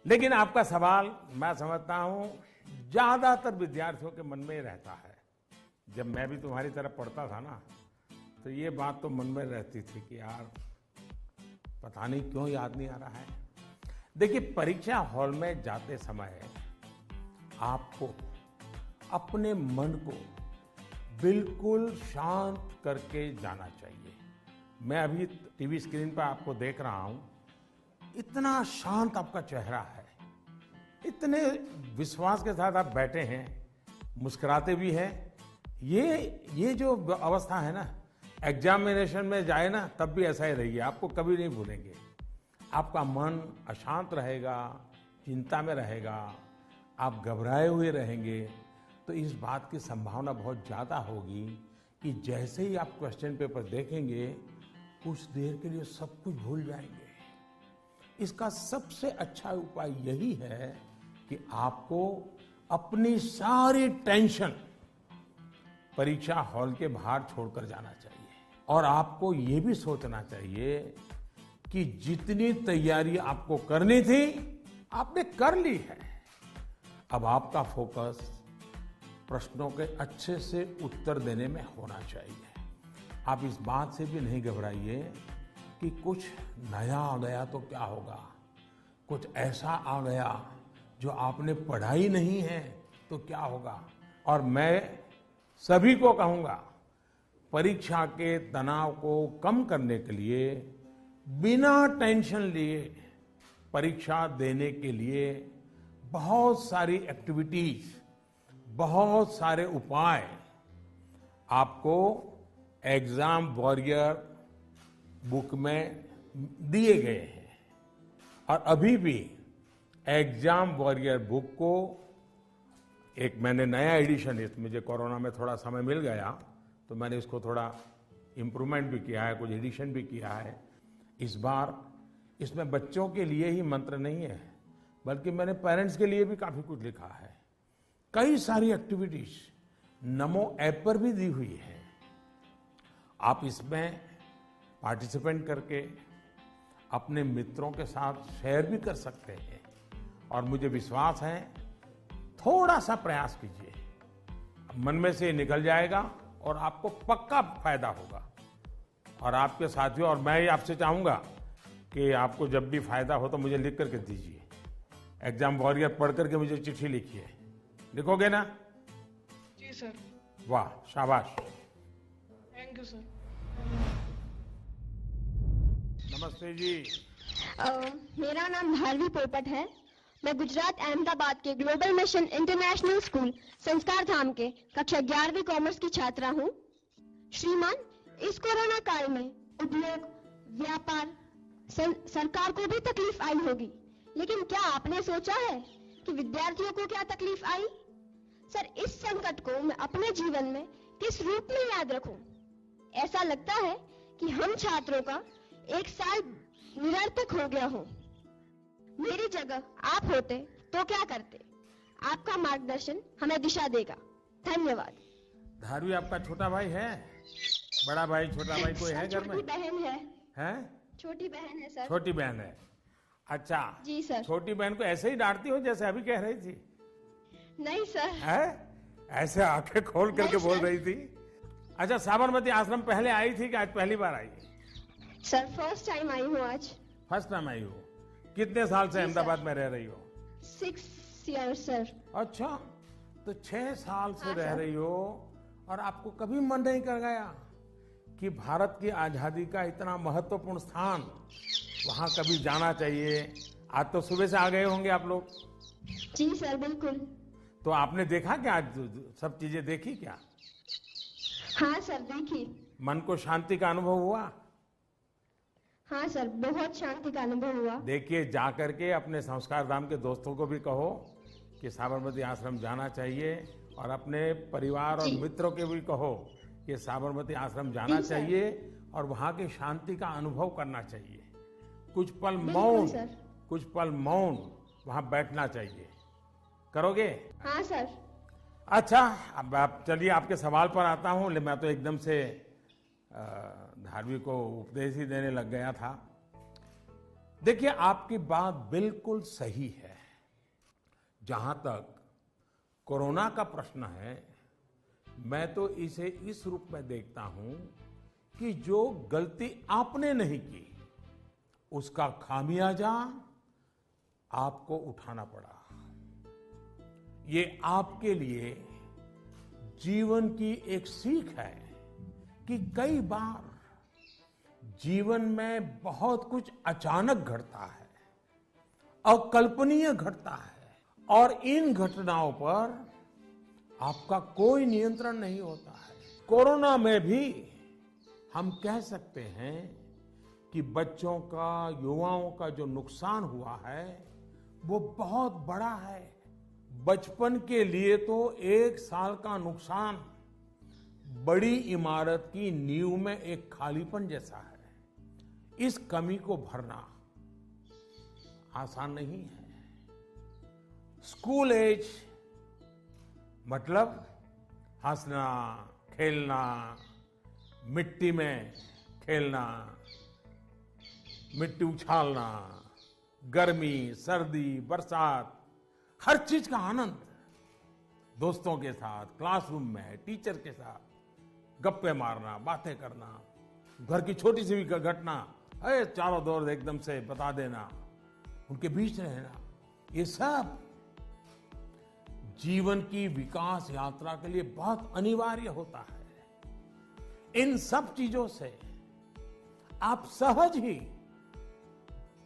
लेकिन आपका सवाल मैं समझता हूं ज्यादातर विद्यार्थियों के मन में रहता है। जब मैं भी तुम्हारी तरफ पढ़ता था ना, तो ये बात तो मन में रहती थी कि यार पता नहीं क्यों याद नहीं आ रहा है। देखिए, परीक्षा हॉल में जाते समय आपको अपने मन को बिल्कुल शांत करके जाना चाहिए। मैं अभी टीवी स्क्रीन पर आपको देख रहा हूं, इतना शांत आपका चेहरा है, इतने विश्वास के साथ आप बैठे हैं, मुस्कुराते भी हैं। ये जो अवस्था है ना, एग्जामिनेशन में जाए ना तब भी ऐसा ही रहिए, आपको कभी नहीं भूलेंगे। आपका मन अशांत रहेगा, चिंता में रहेगा, आप घबराए हुए रहेंगे, तो इस बात की संभावना बहुत ज़्यादा होगी कि जैसे ही आप क्वेश्चन पेपर देखेंगे कुछ देर के लिए सब कुछ भूल जाएंगे। इसका सबसे अच्छा उपाय यही है कि आपको अपनी सारी टेंशन परीक्षा हॉल के बाहर छोड़कर जाना चाहिए। और आपको ये भी सोचना चाहिए कि जितनी तैयारी आपको करनी थी आपने कर ली है। अब आपका फोकस प्रश्नों के अच्छे से उत्तर देने में होना चाहिए। आप इस बात से भी नहीं घबराइए कि कुछ नया आ गया तो क्या होगा, कुछ ऐसा आ गया जो आपने पढ़ा ही नहीं है तो क्या होगा। और मैं सभी को कहूंगा, परीक्षा के तनाव को कम करने के लिए बिना टेंशन लिए परीक्षा देने के लिए बहुत सारी एक्टिविटीज, बहुत सारे उपाय आपको एग्जाम वॉरियर बुक में दिए गए हैं। और अभी भी एग्जाम वॉरियर बुक को एक मैंने नया एडिशन, मुझे कोरोना में थोड़ा समय मिल गया तो मैंने इसको थोड़ा इम्प्रूवमेंट भी किया है, कुछ एडिशन भी किया है। इस बार इसमें बच्चों के लिए ही मंत्र नहीं है, बल्कि मैंने पेरेंट्स के लिए भी काफी कुछ लिखा है। कई सारी एक्टिविटीज नमो ऐप पर भी दी हुई है। आप इसमें पार्टिसिपेट करके अपने मित्रों के साथ शेयर भी कर सकते हैं। और मुझे विश्वास है, थोड़ा सा प्रयास कीजिए, मन में से निकल जाएगा और आपको पक्का फायदा होगा। और आपके साथियों, और मैं आपसे चाहूंगा कि आपको जब भी फायदा हो तो मुझे लिख करके दीजिए। एग्जाम वॉरियर पढ़ करके मुझे चिट्ठी लिखिए। लिखोगे ना? जी सर। वाह, शाबाश। Thank you sir. नमस्ते जी। मेरा नाम धारवी पोपट है। मैं गुजरात अहमदाबाद के ग्लोबल मिशन इंटरनेशनल स्कूल संस्कार धाम के कक्षा 11वीं कॉमर्स की छात्रा हूँ। श्रीमान, इस कोरोना काल में उद्योग, व्यापार, सरकार को भी तकलीफ आई होगी, लेकिन क्या आपने सोचा है कि विद्यार्थियों को क्या तकलीफ आई? सर, इस संकट को मैं अपने जीवन में किस रूप में याद रखूं? ऐसा लगता है कि हम छात्रों का एक साल निरर्थक हो गया हो। मेरी जगह आप होते तो क्या करते? आपका मार्गदर्शन हमें दिशा देगा। धन्यवाद। धारवी, आपका छोटा भाई है? बड़ा भाई, छोटा भाई कोई है घर में? छोटी बहन है। हैं? छोटी बहन है सर। छोटी बहन है। अच्छा जी सर। छोटी बहन को ऐसे ही डांटती हो जैसे अभी कह रही थी? नहीं सर। है? ऐसे आंखें खोल करके बोल रही थी? अच्छा, साबरमती आश्रम पहले आई थी कि आज पहली बार आई? सर, फर्स्ट टाइम आई हूँ आज। फर्स्ट टाइम आई हो? कितने साल से अहमदाबाद में रह रही हो? 6 years सर। अच्छा, तो 6 साल से रह सर। रही हो और आपको कभी मन नहीं कर गया कि भारत की आजादी का इतना महत्वपूर्ण स्थान, वहां कभी जाना चाहिए? आज तो सुबह से आ गए होंगे आप लोग? जी सर, बिल्कुल। तो आपने देखा क्या? आज सब चीजें देखी क्या? हाँ सर, देखी। मन को शांति का अनुभव हुआ? हाँ सर, बहुत शांति का अनुभव हुआ। देखिए, जा करके अपने संस्कार धाम के दोस्तों को भी कहो कि साबरमती आश्रम जाना चाहिए, और अपने परिवार और मित्रों के भी कहो कि साबरमती आश्रम जाना चाहिए और वहां की शांति का अनुभव करना चाहिए। कुछ पल मौन वहां बैठना चाहिए। करोगे? हाँ सर। अच्छा, अब आप चलिए, आपके सवाल पर आता हूं। मैं तो एकदम से धारवी को उपदेश ही देने लग गया था। देखिए, आपकी बात बिल्कुल सही है। जहां तक कोरोना का प्रश्न है, मैं तो इसे इस रूप में देखता हूं कि जो गलती आपने नहीं की, उसका खामियाजा आपको उठाना पड़ा। ये आपके लिए जीवन की एक सीख है कि कई बार जीवन में बहुत कुछ अचानक घटता है, अकल्पनीय घटता है, और इन घटनाओं पर आपका कोई नियंत्रण नहीं होता है। कोरोना में भी हम कह सकते हैं कि बच्चों का, युवाओं का जो नुकसान हुआ है वो बहुत बड़ा है। बचपन के लिए तो 1 साल का नुकसान बड़ी इमारत की नींव में एक खालीपन जैसा है। इस कमी को भरना आसान नहीं है। स्कूल एज मतलब हंसना, खेलना, मिट्टी में खेलना, मिट्टी उछालना, गर्मी, सर्दी, बरसात, हर चीज का आनंद, दोस्तों के साथ, क्लासरूम में, टीचर के साथ गप्पे मारना, बातें करना, घर की छोटी सी भी घटना चारों दौर एकदम से बता देना, उनके बीच रहना, ये सब जीवन की विकास यात्रा के लिए बहुत अनिवार्य होता है। इन सब चीजों से आप सहज ही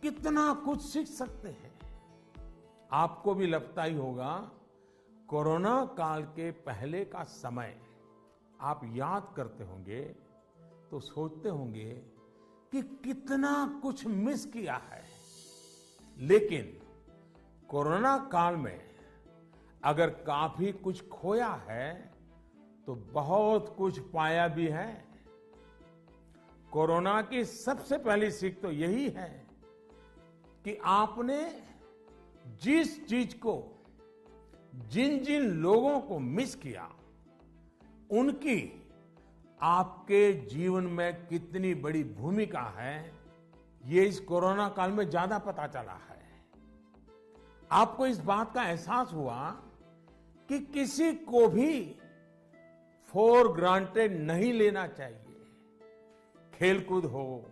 कितना कुछ सीख सकते हैं। आपको भी लगता ही होगा, कोरोना काल के पहले का समय आप याद करते होंगे तो सोचते होंगे कि कितना कुछ मिस किया है। लेकिन कोरोना काल में अगर काफी कुछ खोया है तो बहुत कुछ पाया भी है। कोरोना की सबसे पहली सीख तो यही है कि आपने जिस चीज को, जिन जिन लोगों को मिस किया, उनकी आपके जीवन में कितनी बड़ी भूमिका है, ये इस कोरोना काल में ज्यादा पता चला है। आपको इस बात का एहसास हुआ कि किसी को भी फॉर ग्रांटेड नहीं लेना चाहिए। खेलकूद हो,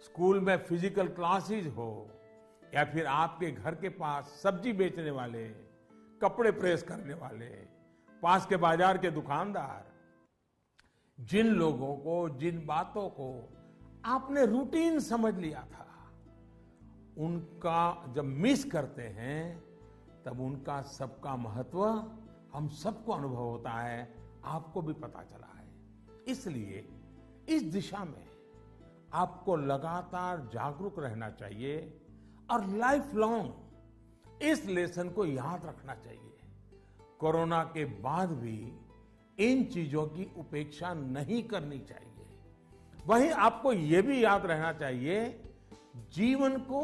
स्कूल में फिजिकल क्लासेस हो, या फिर आपके घर के पास सब्जी बेचने वाले, कपड़े प्रेस करने वाले, पास के बाजार के दुकानदार, जिन लोगों को, जिन बातों को आपने रूटीन समझ लिया था, उनका जब मिस करते हैं तब उनका सबका महत्व हम सबको अनुभव होता है, आपको भी पता चला है। इसलिए इस दिशा में आपको लगातार जागरूक रहना चाहिए और लाइफ लॉन्ग इस लेसन को याद रखना चाहिए। कोरोना के बाद भी इन चीजों की उपेक्षा नहीं करनी चाहिए। वहीं आपको यह भी याद रहना चाहिए, जीवन को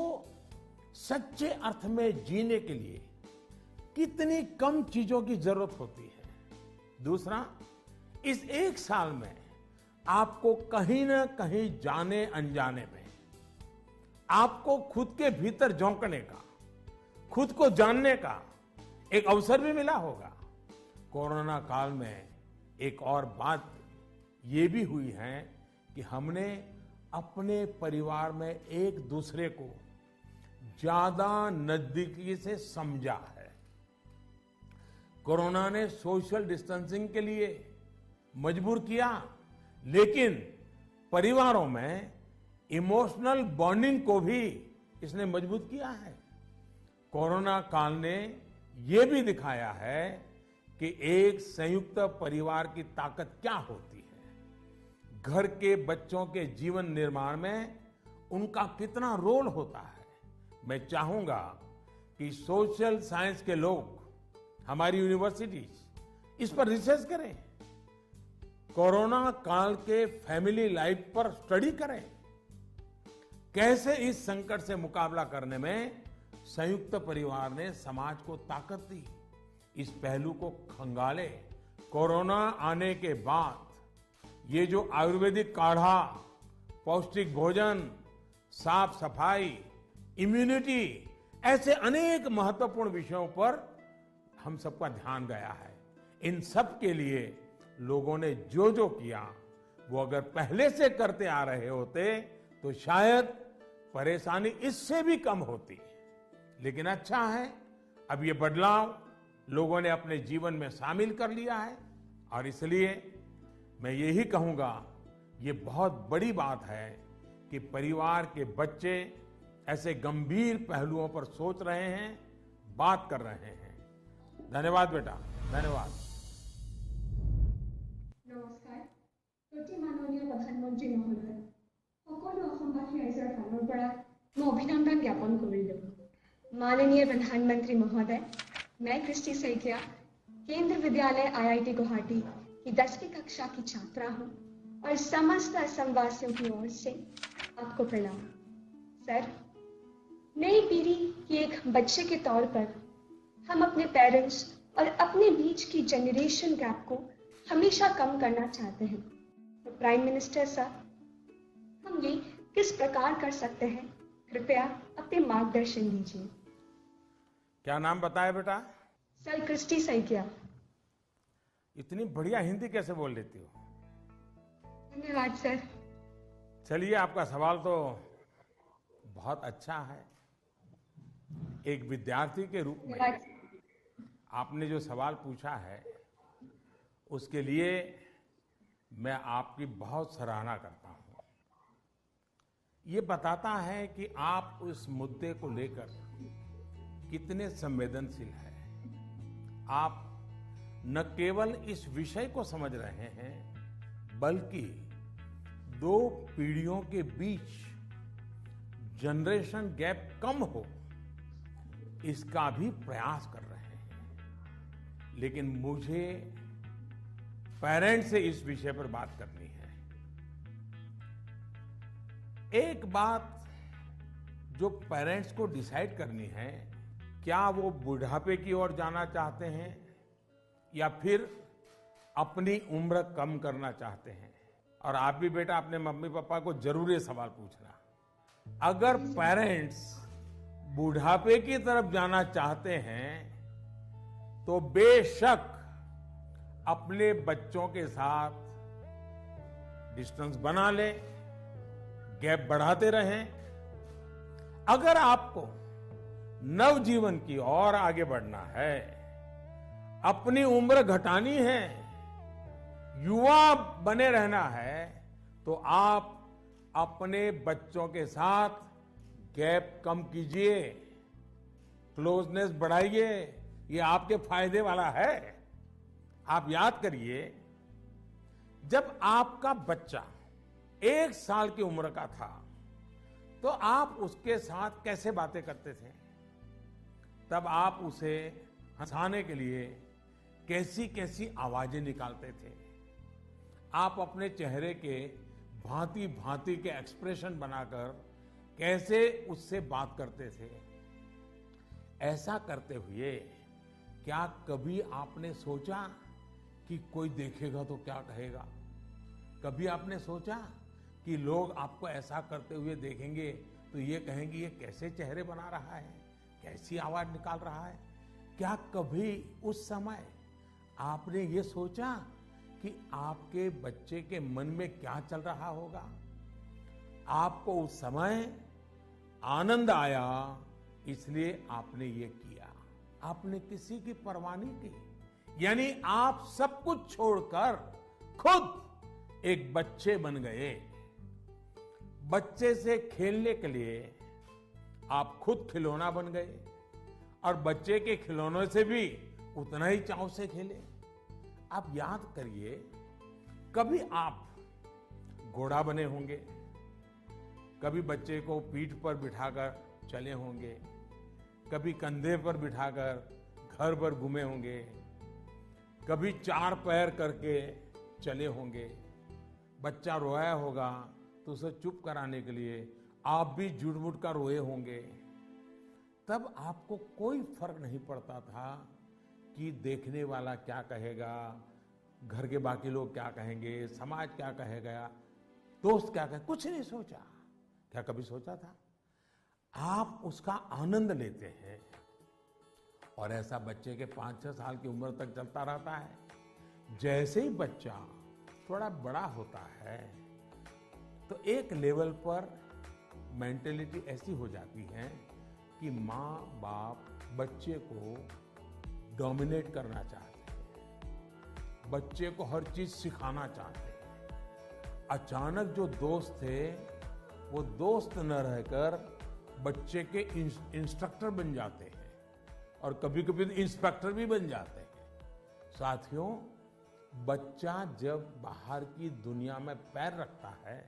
सच्चे अर्थ में जीने के लिए कितनी कम चीजों की जरूरत होती है। दूसरा, इस एक साल में आपको कहीं ना कहीं जाने अनजाने में आपको खुद के भीतर झोंकने का, खुद को जानने का एक अवसर भी मिला होगा। कोरोना काल में एक और बात ये भी हुई है कि हमने अपने परिवार में एक दूसरे को ज्यादा नजदीकी से समझा है। कोरोना ने सोशल डिस्टेंसिंग के लिए मजबूर किया, लेकिन परिवारों में इमोशनल बॉन्डिंग को भी इसने मजबूत किया है। कोरोना काल ने यह भी दिखाया है कि एक संयुक्त परिवार की ताकत क्या होती है, घर के बच्चों के जीवन निर्माण में उनका कितना रोल होता है। मैं चाहूंगा कि सोशल साइंस के लोग, हमारी यूनिवर्सिटीज इस पर रिसर्च करें, कोरोना काल के फैमिली लाइफ पर स्टडी करें, कैसे इस संकट से मुकाबला करने में संयुक्त परिवार ने समाज को ताकत दी। इस पहलू को खंगाले। कोरोना आने के बाद ये जो आयुर्वेदिक काढ़ा, पौष्टिक भोजन, साफ सफाई, इम्यूनिटी, ऐसे अनेक महत्वपूर्ण विषयों पर हम सबका ध्यान गया है। इन सब के लिए लोगों ने जो जो किया, वो अगर पहले से करते आ रहे होते तो शायद परेशानी इससे भी कम होती। लेकिन अच्छा है, अब ये बदलाव लोगों ने अपने जीवन में शामिल कर लिया है, और इसलिए मैं यही कहूंगा, ये बहुत बड़ी बात है कि परिवार के बच्चे ऐसे गंभीर पहलुओं पर सोच रहे हैं, बात कर रहे हैं। धन्यवाद बेटा, धन्यवाद। নমস্কাৰ। প্ৰতি মাননীয় প্ৰধানমন্ত্ৰী মহোদয়, সকলো অসমবাসী ৰাইজৰ ফালৰ পৰা মই অভিনন্দন জ্ঞাপন কৰিলোঁ। माननीय प्रधानमंत्री महोदय, मैं कृष्टि सैकिया केंद्रीय विद्यालय IIT गुवाहाटी की 10वीं कक्षा की छात्रा हूँ और समस्त असमवासियों की ओर से आपको प्रणाम। सर, नई पीढ़ी की एक बच्चे के तौर पर हम अपने पेरेंट्स और अपने बीच की जनरेशन गैप को हमेशा कम करना चाहते हैं। तो प्राइम मिनिस्टर साहब, हम ये किस प्रकार कर सकते हैं? कृपया अपने मार्गदर्शन दीजिए। क्या नाम बताया बेटा? Sir, Christy Saikia. इतनी बढ़िया हिंदी कैसे बोल लेती हो? धन्यवाद सर। चलिए, आपका सवाल तो बहुत अच्छा है। एक विद्यार्थी के रूप में आपने जो सवाल पूछा है, उसके लिए मैं आपकी बहुत सराहना करता हूं। ये बताता है कि आप उस मुद्दे को लेकर कितने संवेदनशील हैं। आप न केवल इस विषय को समझ रहे हैं, बल्कि दो पीढ़ियों के बीच जनरेशन गैप कम हो, इसका भी प्रयास कर रहे हैं। लेकिन मुझे पेरेंट्स से इस विषय पर बात करनी है। एक बात जो पेरेंट्स को डिसाइड करनी है, क्या वो बुढ़ापे की ओर जाना चाहते हैं या फिर अपनी उम्र कम करना चाहते हैं। और आप भी बेटा अपने मम्मी पापा को जरूर ये सवाल पूछना, अगर पेरेंट्स बुढ़ापे की तरफ जाना चाहते हैं तो बेशक अपने बच्चों के साथ डिस्टेंस बना ले, गैप बढ़ाते रहें। अगर आपको नवजीवन की ओर आगे बढ़ना है, अपनी उम्र घटानी है, युवा बने रहना है, तो आप अपने बच्चों के साथ गैप कम कीजिए, क्लोजनेस बढ़ाइए। ये आपके फायदे वाला है। आप याद करिए, जब आपका बच्चा 1 साल की उम्र का था तो आप उसके साथ कैसे बातें करते थे? तब आप उसे हंसाने के लिए कैसी कैसी आवाजें निकालते थे? आप अपने चेहरे के भांति भांति के एक्सप्रेशन बनाकर कैसे उससे बात करते थे? ऐसा करते हुए क्या कभी आपने सोचा कि कोई देखेगा तो क्या कहेगा? कभी आपने सोचा कि लोग आपको ऐसा करते हुए देखेंगे तो ये कहेंगे ये कैसे चेहरे बना रहा है, कैसी आवाज निकाल रहा है? क्या कभी उस समय आपने ये सोचा कि आपके बच्चे के मन में क्या चल रहा होगा? आपको उस समय आनंद आया, इसलिए आपने ये किया। आपने किसी की परवाह नहीं की, यानी आप सब कुछ छोड़कर खुद एक बच्चे बन गए। बच्चे से खेलने के लिए आप खुद खिलौना बन गए और बच्चे के खिलौनों से भी उतना ही चाव से खेले। आप याद करिए, कभी आप घोड़ा बने होंगे, कभी बच्चे को पीठ पर बिठाकर चले होंगे, कभी कंधे पर बिठाकर घर भर घूमे होंगे, कभी 4 पैर करके चले होंगे। बच्चा रोया होगा तो उसे चुप कराने के लिए आप भी जुट-मुट कर रोए होंगे। तब आपको कोई फर्क नहीं पड़ता था कि देखने वाला क्या कहेगा, घर के बाकी लोग क्या कहेंगे, समाज क्या कहेगा, दोस्त क्या कहेगा, कुछ नहीं सोचा। क्या कभी सोचा था? आप उसका आनंद लेते हैं और ऐसा बच्चे के 5-6 साल की उम्र तक चलता रहता है। जैसे ही बच्चा थोड़ा बड़ा होता है तो एक लेवल पर मेंटेलिटी ऐसी हो जाती है कि माँ बाप बच्चे को डोमिनेट करना चाहते हैं, बच्चे को हर चीज सिखाना चाहते हैं। अचानक जो दोस्त थे वो दोस्त न रहकर बच्चे के इंस्ट्रक्टर बन जाते हैं और कभी कभी इंस्पेक्टर भी बन जाते हैं। साथियों, बच्चा जब बाहर की दुनिया में पैर रखता है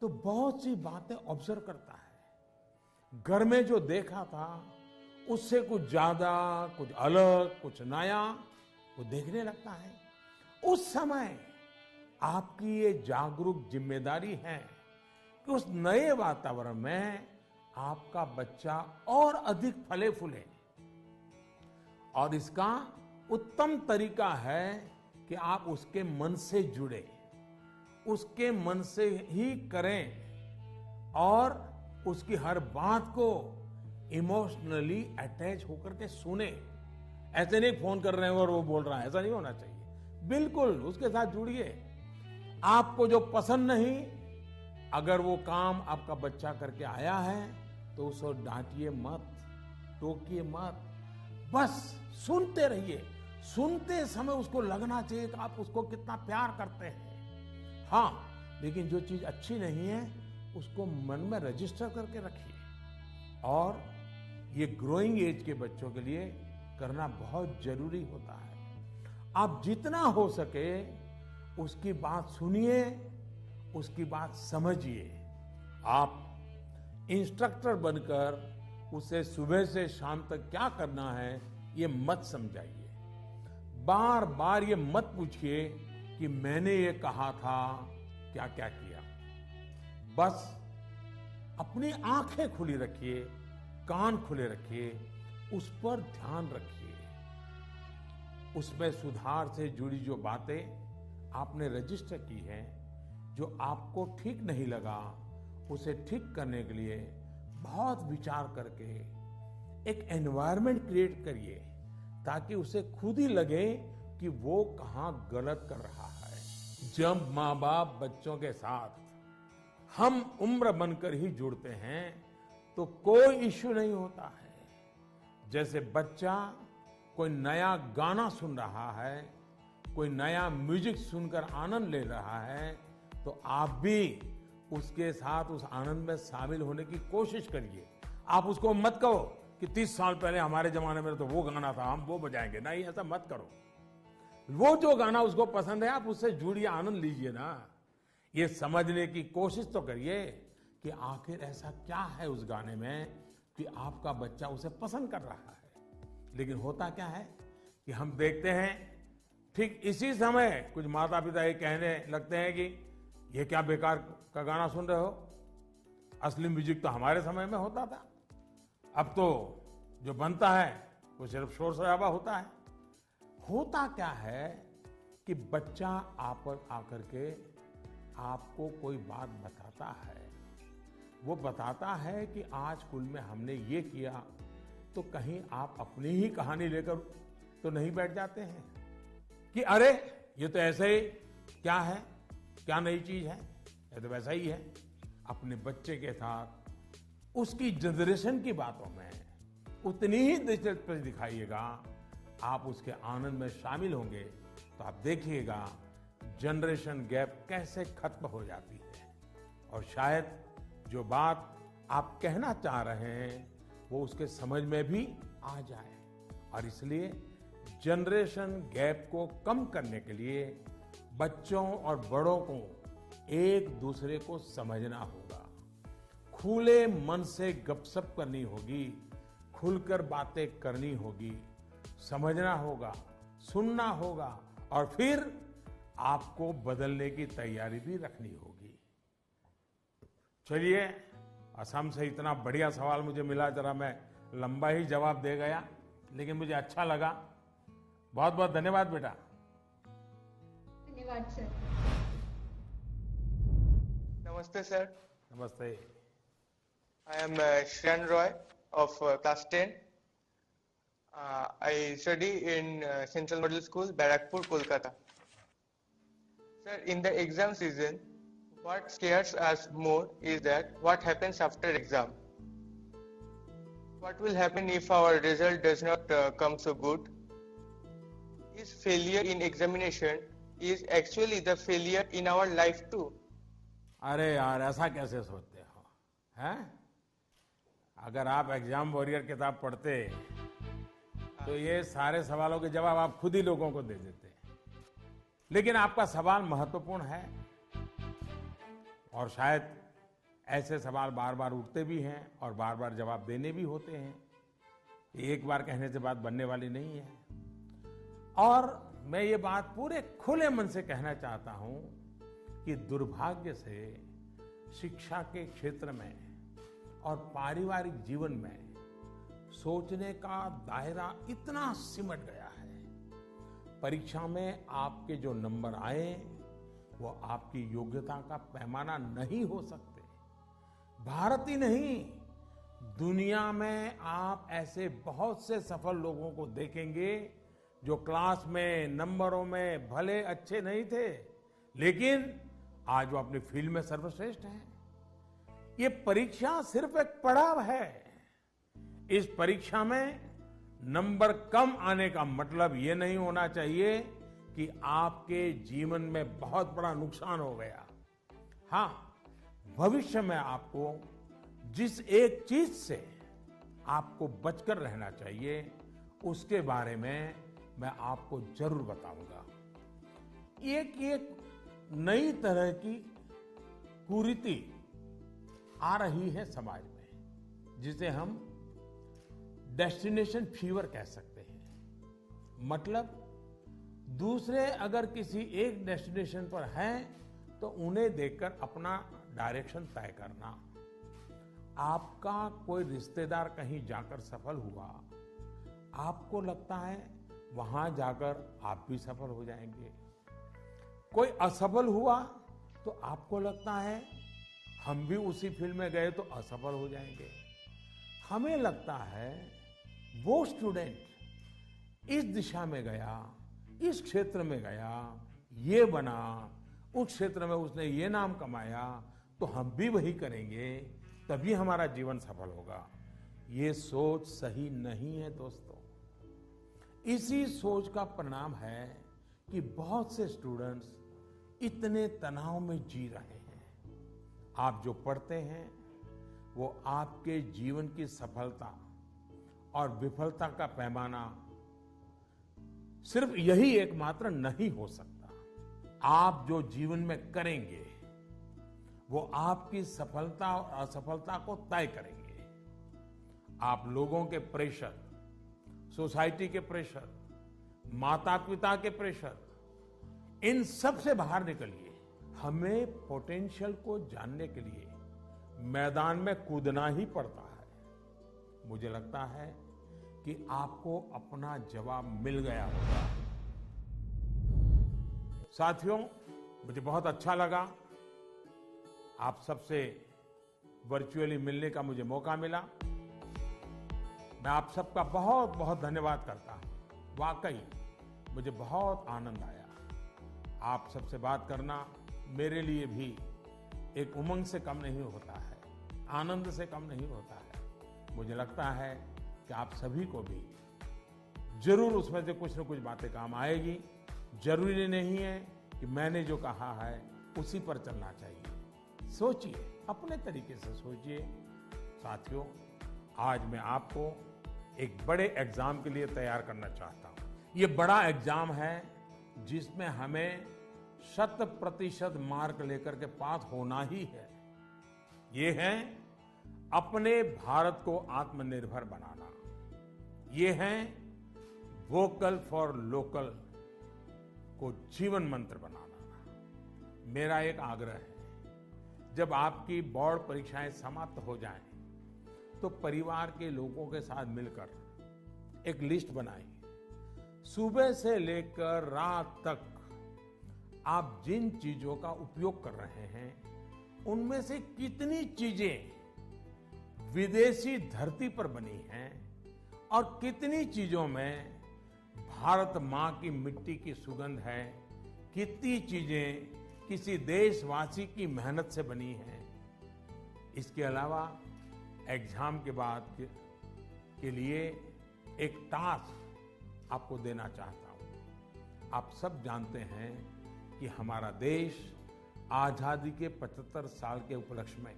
तो बहुत सी बातें ऑब्जर्व करता है। घर में जो देखा था उससे कुछ ज्यादा, कुछ अलग, कुछ नया वो देखने लगता है। उस समय आपकी ये जागरूक जिम्मेदारी है कि उस नए वातावरण में आपका बच्चा और अधिक फले फूले। और इसका उत्तम तरीका है कि आप उसके मन से जुड़े, उसके मन से ही करें और उसकी हर बात को इमोशनली अटैच होकर के सुने। ऐसे नहीं फोन कर रहे हैं और वो बोल रहा है, ऐसा नहीं होना चाहिए। बिल्कुल उसके साथ जुड़िए। आपको जो पसंद नहीं, अगर वो काम आपका बच्चा करके आया है तो उसको डांटिए मत, टोकिए मत, बस सुनते रहिए। सुनते समय उसको लगना चाहिए कि आप उसको कितना प्यार करते हैं। हाँ, लेकिन जो चीज अच्छी नहीं है उसको मन में रजिस्टर करके रखिए। और ये ग्रोइंग एज के बच्चों के लिए करना बहुत जरूरी होता है। आप जितना हो सके उसकी बात सुनिए, उसकी बात समझिए। आप इंस्ट्रक्टर बनकर उसे सुबह से शाम तक क्या करना है ये मत समझाइए। बार बार ये मत पूछिए कि मैंने ये कहा था, क्या क्या किया। बस अपनी आंखें खुली रखिए, कान खुले रखिए, उस पर ध्यान रखिए। उसमें सुधार से जुड़ी जो बातें आपने रजिस्टर की हैं, जो आपको ठीक नहीं लगा उसे ठीक करने के लिए बहुत विचार करके एक एनवायरनमेंट क्रिएट करिए ताकि उसे खुद ही लगे कि वो कहाँ गलत कर रहा है। जब माँ बाप बच्चों के साथ हम उम्र बनकर ही जुड़ते हैं तो कोई इश्यू नहीं होता है। जैसे बच्चा कोई नया गाना सुन रहा है, कोई नया म्यूजिक सुनकर आनंद ले रहा है, तो आप भी उसके साथ उस आनंद में शामिल होने की कोशिश करिए। आप उसको मत कहो कि 30 साल पहले हमारे जमाने में तो वो गाना था, हम वो बजाएंगे। नहीं, ऐसा मत करो। वो जो गाना उसको पसंद है आप उससे जुड़िए, आनंद लीजिए ना। ये समझने की कोशिश तो करिए कि आखिर ऐसा क्या है उस गाने में कि आपका बच्चा उसे पसंद कर रहा है। लेकिन होता क्या है कि हम देखते हैं ठीक इसी समय कुछ माता पिता ये कहने लगते हैं कि ये क्या बेकार का गाना सुन रहे हो, असली म्यूजिक तो हमारे समय में होता था। अब तो जो बनता है वो सिर्फ शोर शराबा होता है। होता क्या है कि बच्चा आप आकर के आपको कोई बात बताता है, वो बताता है कि आज स्कूल में हमने ये किया, तो कहीं आप अपनी ही कहानी लेकर तो नहीं बैठ जाते हैं कि अरे ये तो ऐसे ही क्या है, क्या नई चीज है, ये तो वैसा ही है। अपने बच्चे के साथ उसकी जनरेशन की बातों में उतनी ही दिलचस्पी दिखाइएगा, आप उसके आनंद में शामिल होंगे तो आप देखिएगा जनरेशन गैप कैसे खत्म हो जाती है। और शायद जो बात आप कहना चाह रहे हैं वो उसके समझ में भी आ जाए। और इसलिए जनरेशन गैप को कम करने के लिए बच्चों और बड़ों को एक दूसरे को समझना होगा, खुले मन से गपशप करनी होगी, खुलकर बातें करनी होगी, समझना होगा, सुनना होगा और फिर आपको बदलने की तैयारी भी रखनी होगी। चलिए, असम से इतना बढ़िया सवाल मुझे मिला, जरा मैं लंबा ही जवाब दे गया, लेकिन मुझे अच्छा लगा। बहुत बहुत धन्यवाद बेटा। धन्यवाद सर। Namaste sir. नमस्ते। I am Shreyan Roy of class 10. I study in Central Model School, Barakpur, Kolkata. Sir, in the exam season, what scares us more is that what happens after exam. What will happen if our result does not come so good? Is failure in examination is actually the failure in our life too? अरे यार, ऐसा कैसे सोचते हो, हैं? अगर आप exam warrior किताब पढ़ते तो ये सारे सवालों के जवाब आप खुद ही लोगों को दे देते। लेकिन आपका सवाल महत्वपूर्ण है और शायद ऐसे सवाल बार बार उठते भी हैं और बार बार जवाब देने भी होते हैं। एक बार कहने से बात बनने वाली नहीं है। और मैं ये बात पूरे खुले मन से कहना चाहता हूं कि दुर्भाग्य से शिक्षा के क्षेत्र में और पारिवारिक जीवन में सोचने का दायरा इतना सिमट गया है। परीक्षा में आपके जो नंबर आए वो आपकी योग्यता का पैमाना नहीं हो सकते। भारत ही नहीं, दुनिया में आप ऐसे बहुत से सफल लोगों को देखेंगे जो क्लास में नंबरों में भले अच्छे नहीं थे, लेकिन आज वो अपनी फील्ड में सर्वश्रेष्ठ हैं। ये परीक्षा सिर्फ एक पड़ाव है। इस परीक्षा में नंबर कम आने का मतलब ये नहीं होना चाहिए कि आपके जीवन में बहुत बड़ा नुकसान हो गया। हाँ, भविष्य में आपको जिस एक चीज से आपको बचकर रहना चाहिए उसके बारे में मैं आपको जरूर बताऊंगा। एक नई तरह की कुरीति आ रही है समाज में, जिसे हम डेस्टिनेशन फीवर कह सकते हैं। मतलब दूसरे अगर किसी एक डेस्टिनेशन पर हैं तो उन्हें देखकर अपना डायरेक्शन तय करना। आपका कोई रिश्तेदार कहीं जाकर सफल हुआ, आपको लगता है वहां जाकर आप भी सफल हो जाएंगे। कोई असफल हुआ तो आपको लगता है हम भी उसी फील्ड में गए तो असफल हो जाएंगे। हमें लगता है वो स्टूडेंट इस दिशा में गया, इस क्षेत्र में गया, ये बना, उस क्षेत्र में उसने ये नाम कमाया, तो हम भी वही करेंगे, तभी हमारा जीवन सफल होगा। ये सोच सही नहीं है दोस्तों। इसी सोच का परिणाम है कि बहुत से स्टूडेंट्स इतने तनाव में जी रहे हैं। आप जो पढ़ते हैं वो आपके जीवन की सफलता और विफलता का पैमाना सिर्फ यही एकमात्र नहीं हो सकता। आप जो जीवन में करेंगे वो आपकी सफलता और असफलता को तय करेंगे। आप लोगों के प्रेशर, सोसाइटी के प्रेशर, माता पिता के प्रेशर, इन सब से बाहर निकलिए। हमें पोटेंशियल को जानने के लिए मैदान में कूदना ही पड़ता है। मुझे लगता है कि आपको अपना जवाब मिल गया होगा। साथियों, मुझे बहुत अच्छा लगा आप सबसे वर्चुअली मिलने का मुझे मौका मिला। मैं आप सबका बहुत बहुत धन्यवाद करता हूं। वाकई मुझे बहुत आनंद आया। आप सबसे बात करना मेरे लिए भी एक उमंग से कम नहीं होता है, आनंद से कम नहीं होता है। मुझे लगता है कि आप सभी को भी जरूर उसमें से कुछ न कुछ बातें काम आएगी। जरूरी नहीं है कि मैंने जो कहा है उसी पर चलना चाहिए। सोचिए, अपने तरीके से सोचिए। साथियों, आज मैं आपको एक बड़े एग्जाम के लिए तैयार करना चाहता हूं। ये बड़ा एग्जाम है जिसमें हमें 100% मार्क लेकर के पास होना ही है। ये है अपने भारत को आत्मनिर्भर बनाना। ये है वोकल फॉर लोकल को जीवन मंत्र बनाना। मेरा एक आग्रह है, जब आपकी बोर्ड परीक्षाएं समाप्त हो जाएं, तो परिवार के लोगों के साथ मिलकर एक लिस्ट बनाइए। सुबह से लेकर रात तक आप जिन चीजों का उपयोग कर रहे हैं, उनमें से कितनी चीजें विदेशी धरती पर बनी हैं और कितनी चीजों में भारत मां की मिट्टी की सुगंध है, कितनी चीजें किसी देशवासी की मेहनत से बनी हैं। इसके अलावा एग्जाम के बाद के लिए एक टास्क आपको देना चाहता हूं। आप सब जानते हैं कि हमारा देश आजादी के 75 साल के उपलक्ष्य में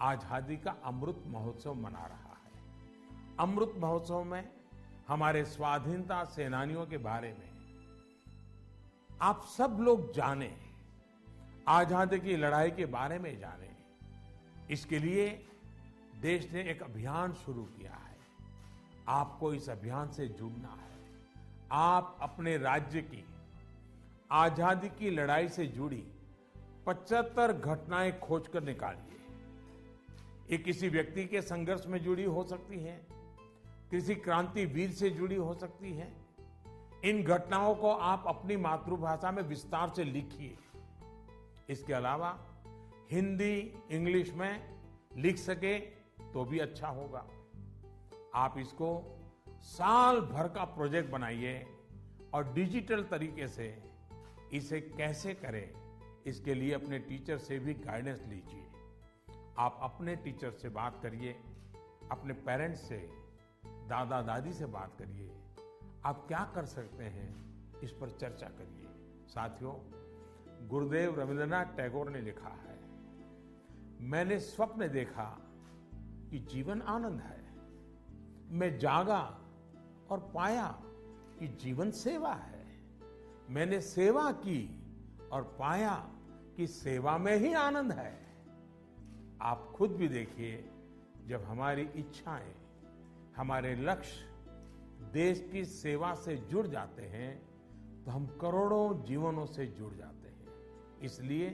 आजादी का अमृत महोत्सव मना रहा है। अमृत महोत्सव में हमारे स्वाधीनता सेनानियों के बारे में आप सब लोग जानें, आजादी की लड़ाई के बारे में जानें। इसके लिए देश ने एक अभियान शुरू किया है। आपको इस अभियान से जुड़ना है। आप अपने राज्य की आजादी की लड़ाई से जुड़ी 75 घटनाएं खोजकर निकालिए। ये किसी व्यक्ति के संघर्ष में जुड़ी हो सकती हैं, किसी क्रांति वीर से जुड़ी हो सकती हैं। इन घटनाओं को आप अपनी मातृभाषा में विस्तार से लिखिए। इसके अलावा हिंदी, इंग्लिश में लिख सके तो भी अच्छा होगा। आप इसको साल भर का प्रोजेक्ट बनाइए और डिजिटल तरीके से इसे कैसे करें, इसके लिए अपने टीचर से भी गाइडेंस लीजिए। आप अपने टीचर से बात करिए, अपने पेरेंट्स से, दादा दादी से बात करिए। आप क्या कर सकते हैं, इस पर चर्चा करिए। साथियों, गुरुदेव रविंद्रनाथ टैगोर ने लिखा है, मैंने स्वप्न देखा कि जीवन आनंद है। मैं जागा और पाया कि जीवन सेवा है। मैंने सेवा की और पाया कि सेवा में ही आनंद है। आप खुद भी देखिए, जब हमारी इच्छाएं, हमारे लक्ष्य देश की सेवा से जुड़ जाते हैं, तो हम करोड़ों जीवनों से जुड़ जाते हैं। इसलिए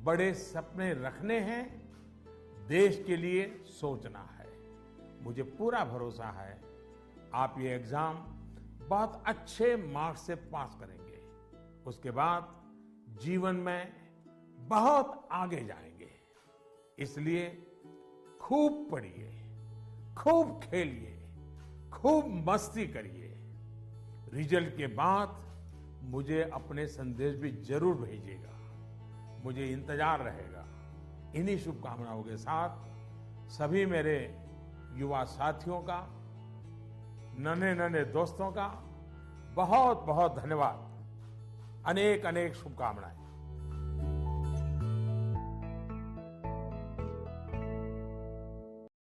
बड़े सपने रखने हैं, देश के लिए सोचना है। मुझे पूरा भरोसा है आप ये एग्जाम बहुत अच्छे मार्क्स से पास करेंगे। उसके बाद जीवन में बहुत आगे जाएंगे। इसलिए खूब पढ़िए, खूब खेलिए, खूब मस्ती करिए। रिजल्ट के बाद मुझे अपने संदेश भी जरूर भेजिएगा, मुझे इंतजार रहेगा। इन्हीं शुभकामनाओं के साथ सभी मेरे युवा साथियों का, नन्हे नन्हे दोस्तों का बहुत बहुत धन्यवाद। अनेक अनेक शुभकामनाएं।